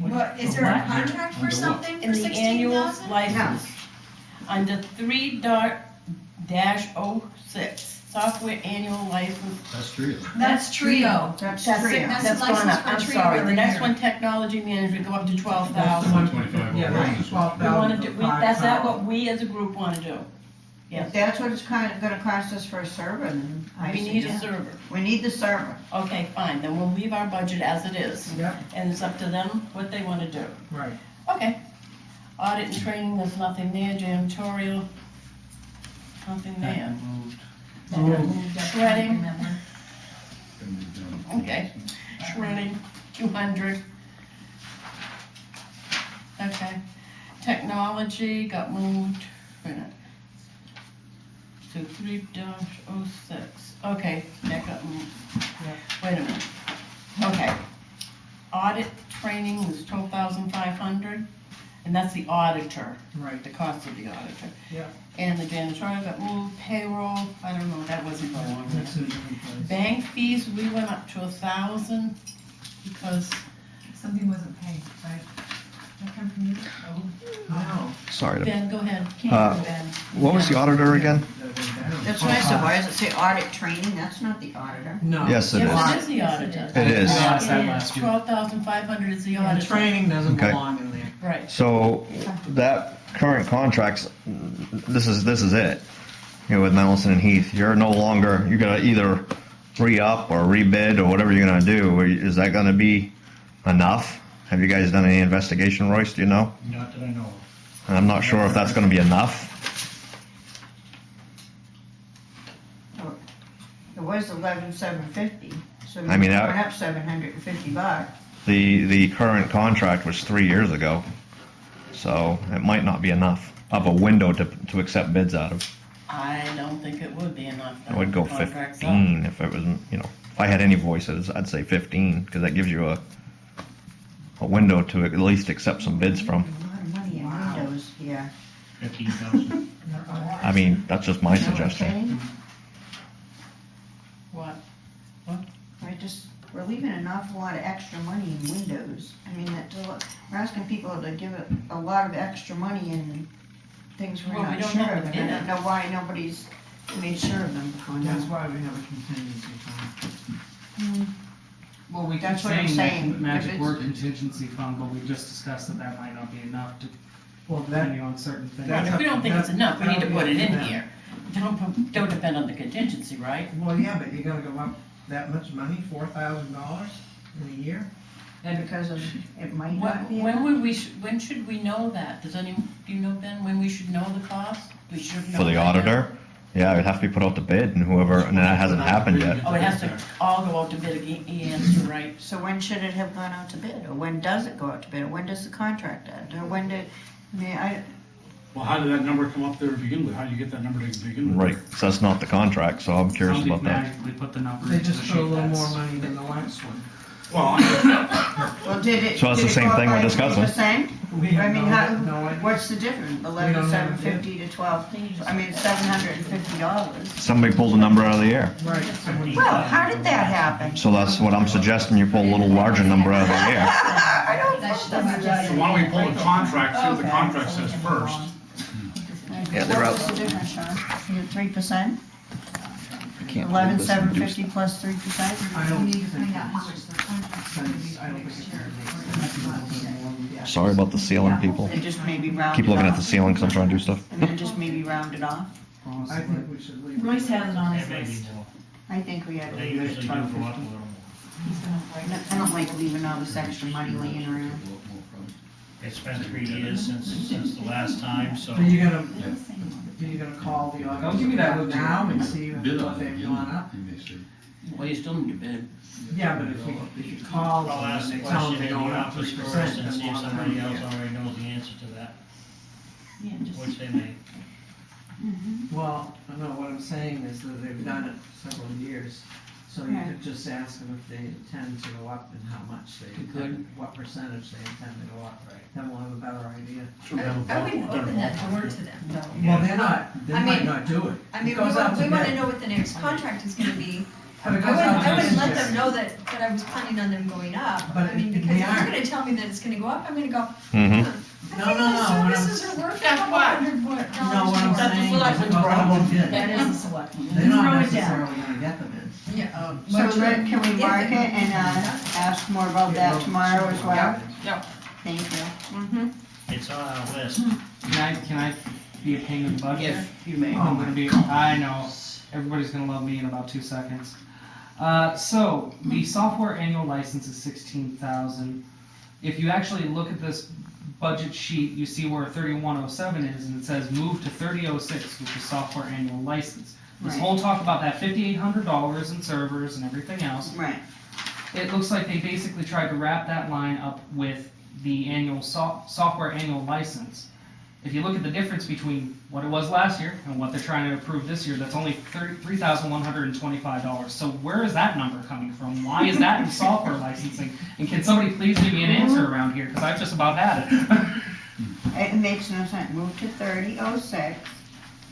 Well, is there a contract for something in for the annual 16,000? license, under 3.06, software annual license. That's true. That's Trio. That's That's Trio. That's That's the going license up, for I'm Trio sorry, the every next year. one, technology management, go up to That's the 12,000. one. 25 Yeah, over. that's 12,000. We wanna do, for that's that 5,000. what we as a group wanna do? Yes, If that's what it's kind of gonna cost us for a server, then I we see need a yeah. server. We need the server. Okay, fine, then we'll leave our budget as it is, Yep, and it's up to them what they wanna do. right. Okay. Audit and training, there's nothing there, janitorial, nothing there. That got moved up, Shredding. remember? Okay, shredding, 200. Okay, technology got moved, wait a minute. To 3.06, okay, that got moved. Wait a minute, okay. Audit training was 12,500, and that's the auditor, Right. the cost of the auditor. Yeah. And the janitorial got moved, payroll, I don't know, that wasn't going on. That's in a different place. Bank fees, we went up to 1,000 because, Something wasn't paid, right? That come from you? No. sorry. to- Ben, go ahead. Uh, What was the auditor again? That's what I said, why does it say audit training? That's not the auditor. No. Yes, it is. Yes, it is the auditor. It is. We asked that It is, last year. 12,500 is the And auditor. training doesn't Okay. belong in there. Right. So that current contract's, this is it. You know, with Mellison and Heath, you're no longer, you gotta either re-up or rebid or whatever you're gonna do. Is that gonna be enough? Have you guys done any investigation, Royce? Do you know? Not that I know of. And I'm not sure if that's gonna be enough. It was 11,750, so I mean, it that- went up $750. The current contract was 3 years ago, so it might not be enough of a window to accept bids out of. I don't think it would be enough. I would go Contract's up. 15 if it was, you know, if I had any voices, I'd say 15, because that gives you a window to at least accept some bids from. A lot of money in windows here. 15,000. I mean, that's just my You know what I'm suggestion. saying? What? I just, we're leaving an awful lot of extra money in windows. I mean, we're asking people to give it a lot of extra money in things we're Well, we not don't sure have of. to And I bid don't know why nobody's made sure of them before That's now. why we have a contingency fund. Well, we keep That's what I'm saying saying. that magic If word contingency fund, but we just discussed that that might not be enough to, Well, depending on certain things. That's If we don't think it's enough, we need to put it in Yeah. here. Don't depend on the contingency, right? Well, yeah, but you're gonna go up that much money, $4,000 in a year? And because of, it might not be. When would we, when should we know that? Do you know, Ben, when we should know the cost? We should know. For the that. auditor, yeah, it'd have to be put out to bid and whoever, and that hasn't happened yet. Oh, it has to all go out to bid again, you're right. So when should it have gone out to bid, or when does it go out to bid, or when does the contract end, or when did, I mean, Well, how did that number come up there to begin with? How did you get that number to begin with? Right, so that's not the contract, so I'm curious Somebody about that. magically put the number They into the just sheet. put a little more That's- money than the last one. Well, well, did it? So that's the did it same go up thing we're by discussing. 3%? We I have mean, no idea. what's the difference, don't have a 11,750 to 12, I mean, $750. Somebody pulled a number out of the air. Right. Well, how did that happen? So that's what I'm suggesting, you pull a little larger number out of the air. I don't know. so why don't we pull the contract, see what the contract says first? Yeah, they're What out. was the difference, Sean? Is it 3%? Can't believe this 11,750 plus 3%? I We don't need to think find out how it's- much the contract's gonna be I don't for next think year. Sorry about the ceiling, people. And just maybe round Keep it looking at off? the ceiling, because I'm trying to do stuff. And then just maybe round it off? I think we should leave it. Royce has it on his It may be list. more. I think we ought to They leave it usually at do go up a 1250. little more. I don't like leaving all this extra money laying around. It's been 3 years since the last time, so. Are you gonna call the Don't give me that auditor look, now and see Bid what on they've it, gone up? you may see. Well, you still need to bid. Yeah, but if you call I'll ask the them and tell them question they're in the going up office 3%, first and then see if we'll somebody have else to- already knows the answer to that, Yeah, just. which they may. Well, no, what I'm saying is that they've done it several years, so you Right. could just ask them if they intend to go up and how much they You intend, what percentage they intend to go up. Then we'll have a better idea. So we have a I vote wouldn't with open their that vote. door to them, though. Well, they I might mean- not do it. I mean, It goes out to we wanna bid. know what the next contract is gonna be. But it I goes out to wouldn't bid. let them know that I was planning on them going up. But I mean, we because if are. you're gonna tell me that it's gonna go up, I'm gonna go, Mm-hmm. No, no, no, what I'm- the services are worth a Guess couple what? $100 No, what I'm more. saying is it selectmen's goes out problem. to bid. That is a selectman. They're not Throw it down. necessarily gonna get the bid. Yeah. So can we mark it and ask more about that tomorrow as well? Yep. Thank you. It's on our list. Can I be a pain in the butt here? Yes, you may. I'm gonna be, I know, everybody's gonna love me in about 2 seconds. So, the software annual license is 16,000. If you actually look at this budget sheet, you see where 3107 is, and it says move to 3006, which is software annual license. This Right. whole talk about that $5,800 in servers and everything else, Right. it looks like they basically tried to wrap that line up with the annual software annual license. If you look at the difference between what it was last year and what they're trying to approve this year, that's only $3,125. So where is that number coming from? Why is that in software licensing? And can somebody please give me an answer around here, because I've just about had it. It makes no sense. Move to 3006.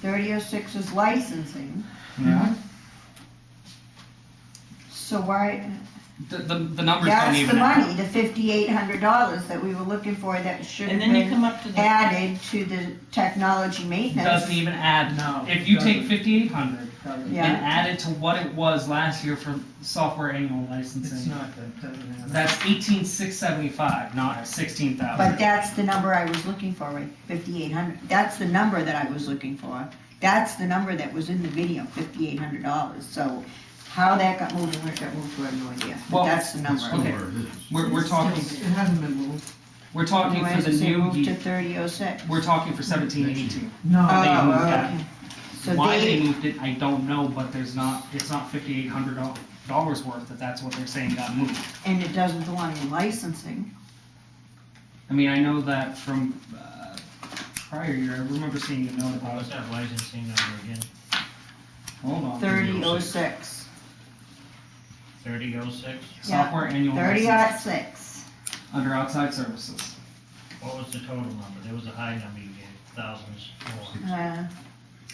3006 is licensing. Yeah. So why, The numbers don't that's even the add money, the $5,800 that we were looking for that should have And then you been come up to the. added to the technology up. maintenance. Doesn't even add. No, If you it take doesn't. 5,800 and Yeah. add it to what it was last year for software annual licensing. It's not, that doesn't have. That's 18,675, not 16,000. But that's the number I was looking for, right? 5,800. That's the number that I was looking for. That's the number that was in the video, $5,800. So how that got moved and where it got moved, I have no idea. But Well, that's the It's number. still Okay. where it is. We're talking, It hasn't been moved. we're talking for Anyways, the it said new move to year. 3006. We're talking for 17, 18. No. They Oh, moved that. okay. So Why they they, moved it, I don't know, but it's not $5,800 worth that's what they're saying got moved. and it doesn't belong in licensing. I mean, I know that from prior year, I remember seeing a note What about was it. that licensing number again? Hold on. 3006. 3006? Software annual license 3006. under outside services. What was the total number? There was a high number you gave, thousands more.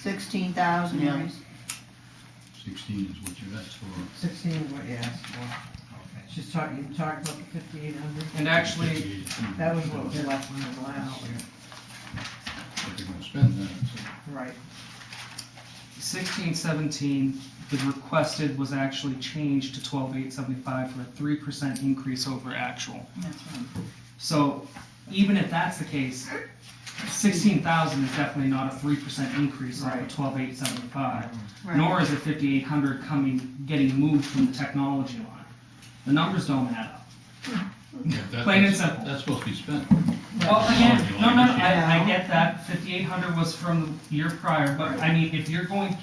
16,000. Yeah. right? 16 is what you asked for. 16 is what you asked for. Okay. She's talking, you talked about the 5,800? And actually, That was what was left on the last year. But they're gonna spend that, so. Right. 16, 17, the requested was actually changed to 12,875 for a 3% increase over actual. That's right. So even if that's the case, 16,000 is definitely not a 3% increase over Right. 12,875. Right. Nor is it 5,800 getting moved from the technology line. The numbers don't add up. Plain and simple. That's supposed to be spent. Well, again, no, Yeah. I get that, 5,800 was from the year prior, but I mean, if you're going,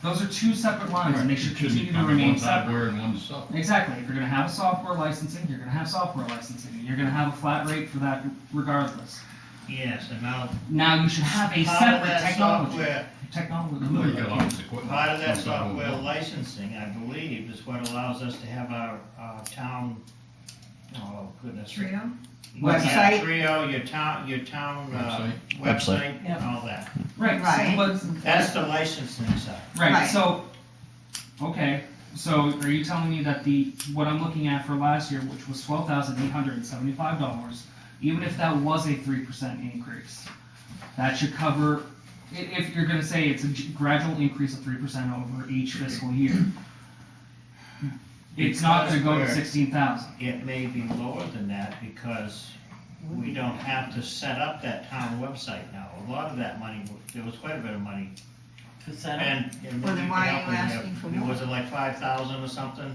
those are two separate lines, and they should It should be continue to coming remain one separate. hardware and one software. Exactly, if you're gonna have software licensing, you're gonna have software licensing, you're gonna have a flat rate for that regardless. Yes, and now, Now, you should have a part of separate that technology. software, Well, you got all this equipment. part of that It's not the whole software bill. licensing, I believe, is what allows us to have our town, oh goodness. Trio? Website. Trio, your town, website, and all that. Right, Right. so, but, That's the licensing side. right, Right. so, okay, so are you telling me that what I'm looking at for last year, which was $12,875, even if that was a 3% increase, that should cover, if you're gonna say it's a gradual increase of 3% over each fiscal year, it's not gonna go to Because 16,000. It may be lower than that because we don't have to set up that town website now. A lot of that money, there was quite a bit of money. To set up. And Well, then maybe why are help you me there. asking for more? Was it like 5,000 or something?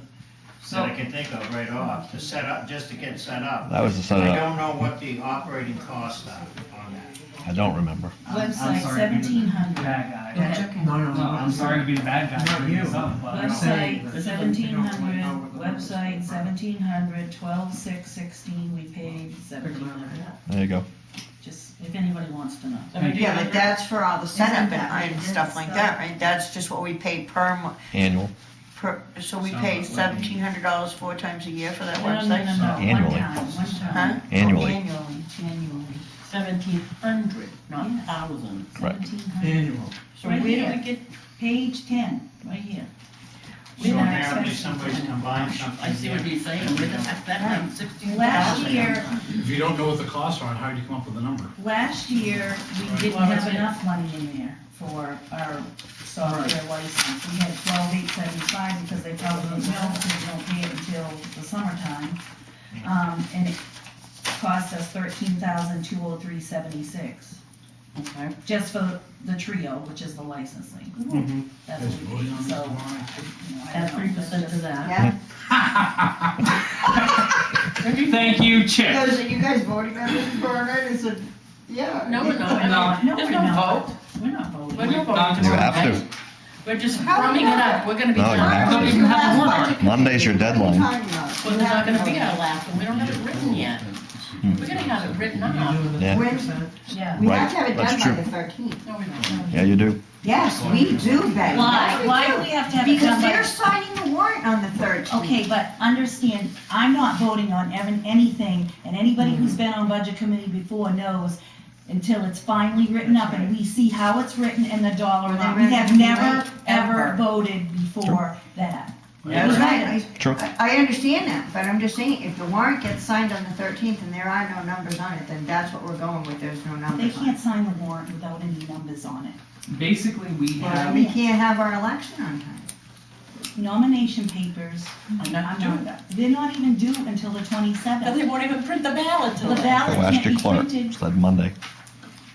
So- That I can think of right off, to set up, just to get set up. That was to set it I up. don't know what the operating costs are on that. I don't remember. I'm Website sorry to be the 1,700. Bad guy. Go ahead. No, No, I'm sorry to be the bad guy. Not bringing you. this up, but I'm saying- Website 1,700, website 1,700, 12,616, we paid 1,700. There you go. Just, if anybody wants to know. Yeah, but that's for all the setup Isn't that and right? stuff like that, right? That's just what we pay per month. Annual. So we pay $1,700 4 times a year for that No, no, website? no, no, Annually. one time, one Huh? time. Annually. Annually. 1,700, not Yes. thousand. Right. 1,700. Annual. So Right where do here. we get, Page 10, right here. So Without apparently expenses. somebody's combined something. I see what here. he's saying, where the heck that Right. like 16,000? Last year, If you don't know what the costs are, how do you come up with the number? last year, we didn't Well, have that's it. enough money in there for our software license. We had 12,875 because they probably don't know because we don't pay it until the summertime. And it cost us 13,203.76, Okay. just for the trio, which is the licensing. Mhm. That's Guys what we voting paid, on so, this tomorrow? you know, I Add don't know, 3% to that. Yeah? Thank you, Chip. You guys voting on this for a minute? It's a, yeah. No, we're not. No, There's we're no not. vote. We're not voting. We're not voting. You have to. We're just How drumming it up, we're gonna be. No, you done. have Don't even have a warrant article. Monday's your deadline. Well, there's not gonna be our last one, we don't have it written yet. Hmm. We're gonna have it written up. Yeah. When, Yeah. we Right, have to have it that's done by true. the 13th. No, we don't. Yeah, you do. Yes, we do, Betty. Why? Yes, we Why do. do we have to have it Because done by? they're signing the warrant on the 13th. Okay, but understand, I'm not voting on anything, and anybody who's been on budget committee before knows, until it's finally written up and we see how it's written and the dollar Well, amount. then We have we're never, gonna be late, ever ever. voted before that. That's right. True. I understand that, but I'm just saying, if the warrant gets signed on the 13th and there are no numbers on it, then that's what we're going with, there's no They numbers on can't it. sign the warrant without any numbers on it. Basically, we Well, have, we can't have our election on time. Nomination papers, they're not even due until the Because they 27th. won't even print the ballot till The then. ballot Go ask can't your be clerk. printed. Said Monday.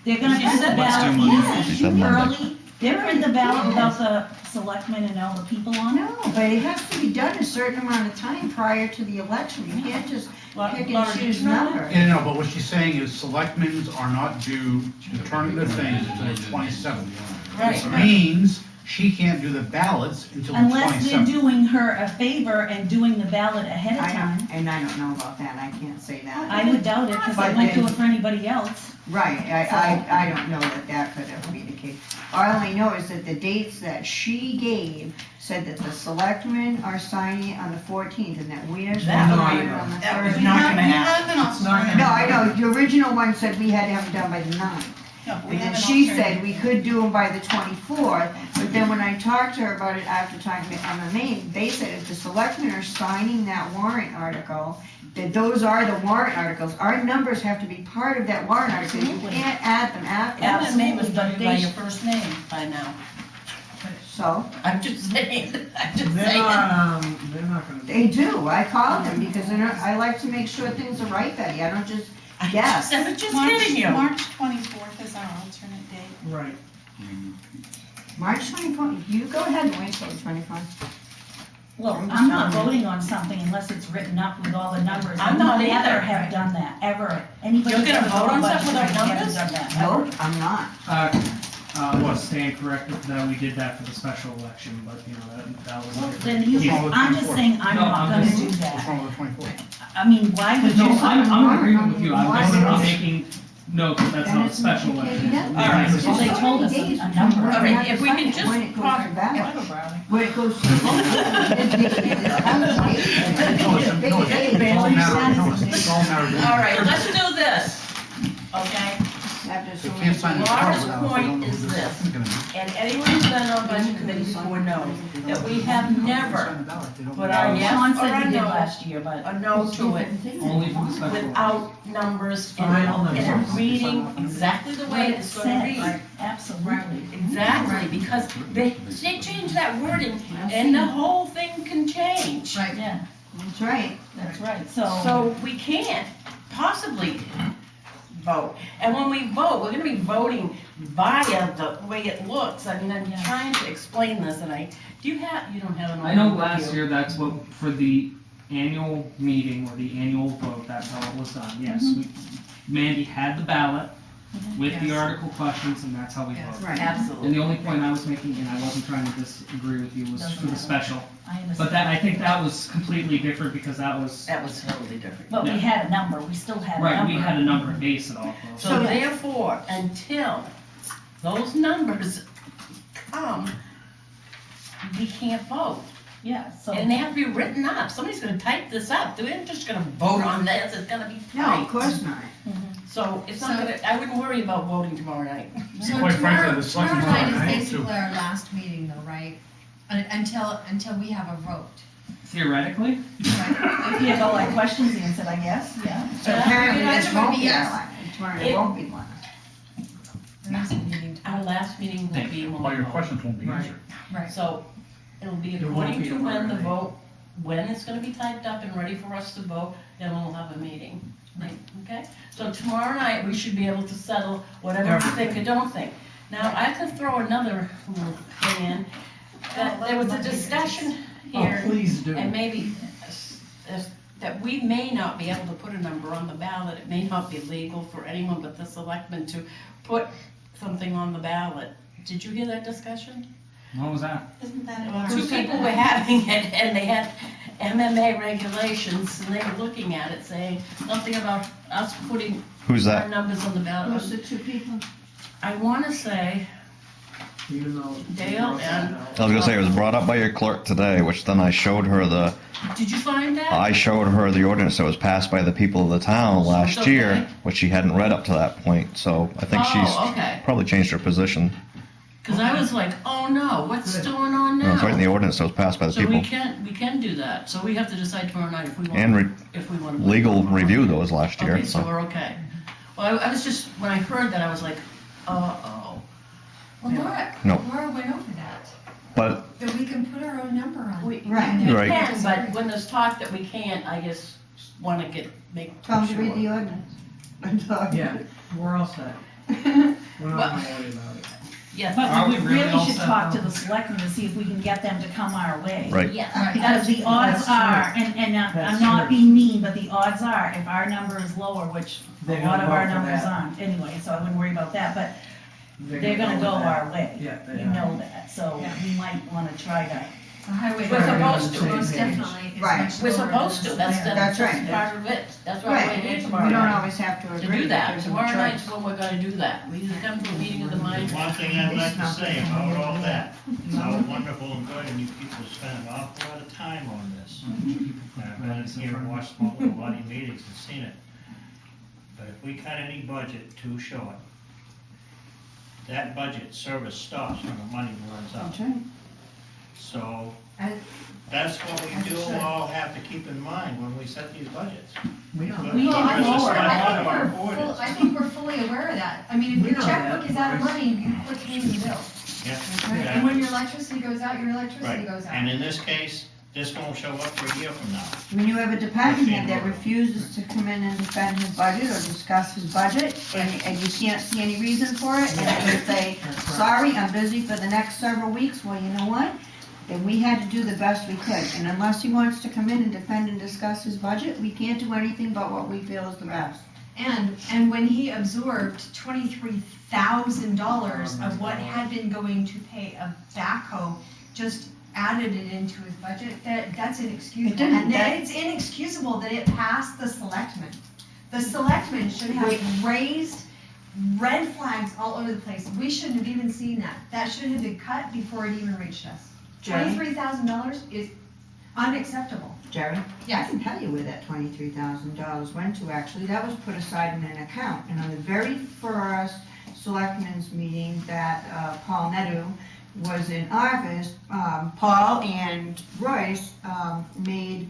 They're gonna She print the said let's do ballot Monday. She said Monday. early. They're print the ballot without the selectmen and all the people on it. No, but it has to be done a certain amount of time prior to the election. You can't just pick and Laura, did choose you know that? numbers. Yeah, no, but what she's saying is selectmen are not due to turn the things until the 27th. Right. Which means she can't do the ballots until the Unless they're 27th. doing her a favor and doing the ballot ahead of I time. don't, and I don't know about that. I can't say that. I would doubt it, because they But might do then- it for anybody else. Right, I don't know that that could ever be the case. All I know is that the dates that she gave said that the selectmen are signing it on the 14th and that we are signing it on the 13th. It's not gonna happen. It's not gonna No, I happen. know, the original one said we had to have it done by the 9th. No, we And then have an she alternative. said we could do them by the 24th, but then when I talked to her about it after talking to MMA, they said if the selectmen are signing that warrant article, that those are the warrant articles. Our numbers have to be part of that warrant article. You Absolutely. can't add them after. MMA was Absolutely, done but by they your first name by now. So, I'm just saying, I'm just They're saying. not gonna. they do. I called them because I like to make sure things are right, Betty. I don't just guess. I'm just kidding you. March 24th is our alternate date. Right. March 24th, you go ahead and wait till the 24th. Well, I'm just I'm not telling you. voting on something unless it's written up with all the numbers. I'm not We never either. have done that, ever. Anybody You're gonna who's vote on budget, something without we haven't numbers? done that, ever. Nope, I'm not. Was stand corrected that we did that for the special election, but you know, that was. Well, a different- then you, What's wrong with I'm just 24? saying, I'm No, not I'm gonna just- do What's that. wrong with the 24th? I mean, why would No, you? I'm agreeing with you, I'm just Why? making note that that's not a special election. Yeah. All right. Well, they told us a number. All right, if we can just When it goes talk- to ballot. Go, Brownie. When it goes to the vote. All right, let's do this, okay? They can't sign the Laura's warrant without, if they don't point know is who the this. selectmen's gonna be. And anyone who's been on budget committee before knows that we have never put our yes Sean or said a we did no, last year, but. a no to it Only for the special election. without numbers Final and numbers. reading exactly the way it's gonna read. Absolutely. Exactly, because they change that wording and the whole thing can change. Right. Yeah, That's right. that's right, so. So we can't possibly vote. And when we vote, we're gonna be voting via the way it looks. I mean, I'm Yeah. trying to explain this and you don't have an. I know overview. last year, that's what, for the annual meeting or the annual vote, that's how it was done, yes. Mandy had the ballot with the Yes. article questions, and that's how we Yes. voted. Right. Absolutely. And the only point I was making, and I wasn't trying to disagree with you, was Doesn't for the matter. special. I understand. But that, I think that was completely different because that was, That was totally different. But we Yeah. had a number, we still had a number. right, we had a number to base it off of. So therefore, until those numbers come, we can't vote. Yeah, so. And they have to be written up. Somebody's gonna type this up. We're just gonna vote on this. It's gonna be No, of typed. course not. So it's not gonna, I wouldn't worry about voting tomorrow night. So Quite frankly, tomorrow, the selectmen's tomorrow night on is night, basically too. our last meeting though, right? Until we have a vote. Theoretically, Right. If you have all our questions answered, I guess, yeah. So Yeah, apparently the this answer would won't be be our yes. last, it won't be one. The next meeting. Our last meeting will be when All we your vote. questions won't be Right. answered. Right. So it'll be It won't according be to tomorrow when the night. vote, when it's gonna be typed up and ready for us to vote, then we'll have a meeting. Right. Okay? So tomorrow night, we should be able to settle whatever we think or don't think. Now, I could throw another little thing in, that there was a discussion here. Oh, please do. And maybe, that we may not be able to put a number on the ballot, it may not be legal for anyone but the selectmen to put something on the ballot. Did you hear that discussion? what was that? Isn't that Well, our? two people were having it, and they had MMA regulations, and they were looking at it, saying something about us putting Who's our that? numbers on the ballot. Those are two people. I wanna say, Even though. Dale and- I was gonna say, it was brought up by your clerk today, which then I showed her did you find that? I showed her the ordinance that was passed by the people of the town last Okay. year, which she hadn't read up to that point, so I think Oh, okay. she's probably changed her position. Cause I was like, oh no, what's going on No, it's right in the now? ordinance that was passed by the So we people. can do that, so we have to decide tomorrow night if we And want, if we want to. legal review those last year, Okay, so so. we're okay. Well, I was just, when I heard that, I was like, uh-oh. Well, Laura, No. Laura went over that, But, that we can put our own number on. We Right. we Right. can, but when there's talk that we can't, I just wanna make Tell them to read the sure. ordinance. Yeah, we're all set. We're not gonna worry about it. Yeah, But Are we we really really all should set talk to now? the selectmen to see if we can get them to come our way. right, yeah. Because the odds That's are, and I'm That's not true. being mean, but the odds are, if our number is lower, which a They're lot gonna of our vote for numbers that. aren't anyway, so I wouldn't worry about that, but they're gonna go with that. our way. Yeah, they You are. know that, so Yeah. we might wanna try to. The highway. We're supposed to. Most definitely is Right. much We're lower supposed to, than that's, this. That's that's right. part of it, that's why Right, we're we here tomorrow don't night. always have to To agree. do that, There's a tomorrow choice. night's when we're gonna do that, we either come to a meeting of the minds. One thing I'd like to say about all that, it's all wonderful and good, and you people spend an awful lot of time on this. I've been in here and watched a lot of your meetings and seen it. But if we cut any budget too short, that budget service stops when the money runs out. That's right. So, And- that's what we do Understood. all have to keep in mind when we set these budgets. We don't. Because Well, I there's a think select one of our we're, orders. I think we're fully aware of that. I mean, if We your know checkbook that, is out of Royce. money, you quit paying the bill. Yeah, Right? And when your electricity goes out, your electricity right. goes out. And in this case, this won't show up for a year from now. When you have a department head that refuses to come in and defend his budget or discuss his budget, and you can't see any reason for it, and you say, sorry, I'm busy for the next several weeks, well, you know what? Then we had to do the best we could, and unless he wants to come in and defend and discuss his budget, we can't do anything but what we feel is the best. And when he absorbed $23,000 of what had been going to pay a backhoe, just added it into his budget, that's inexcusable. It didn't, And that- it's inexcusable that it passed the selectmen. The selectmen should have raised red flags all over the place. We shouldn't have even seen that. That should have been cut before it even reached us. Jerry? $23,000 is unacceptable. Jerry? Yes. I can tell you where that $23,000 went to, actually. That was put aside in an account. And on the very first selectmen's meeting that Paul Nedu was in office, Paul and Royce made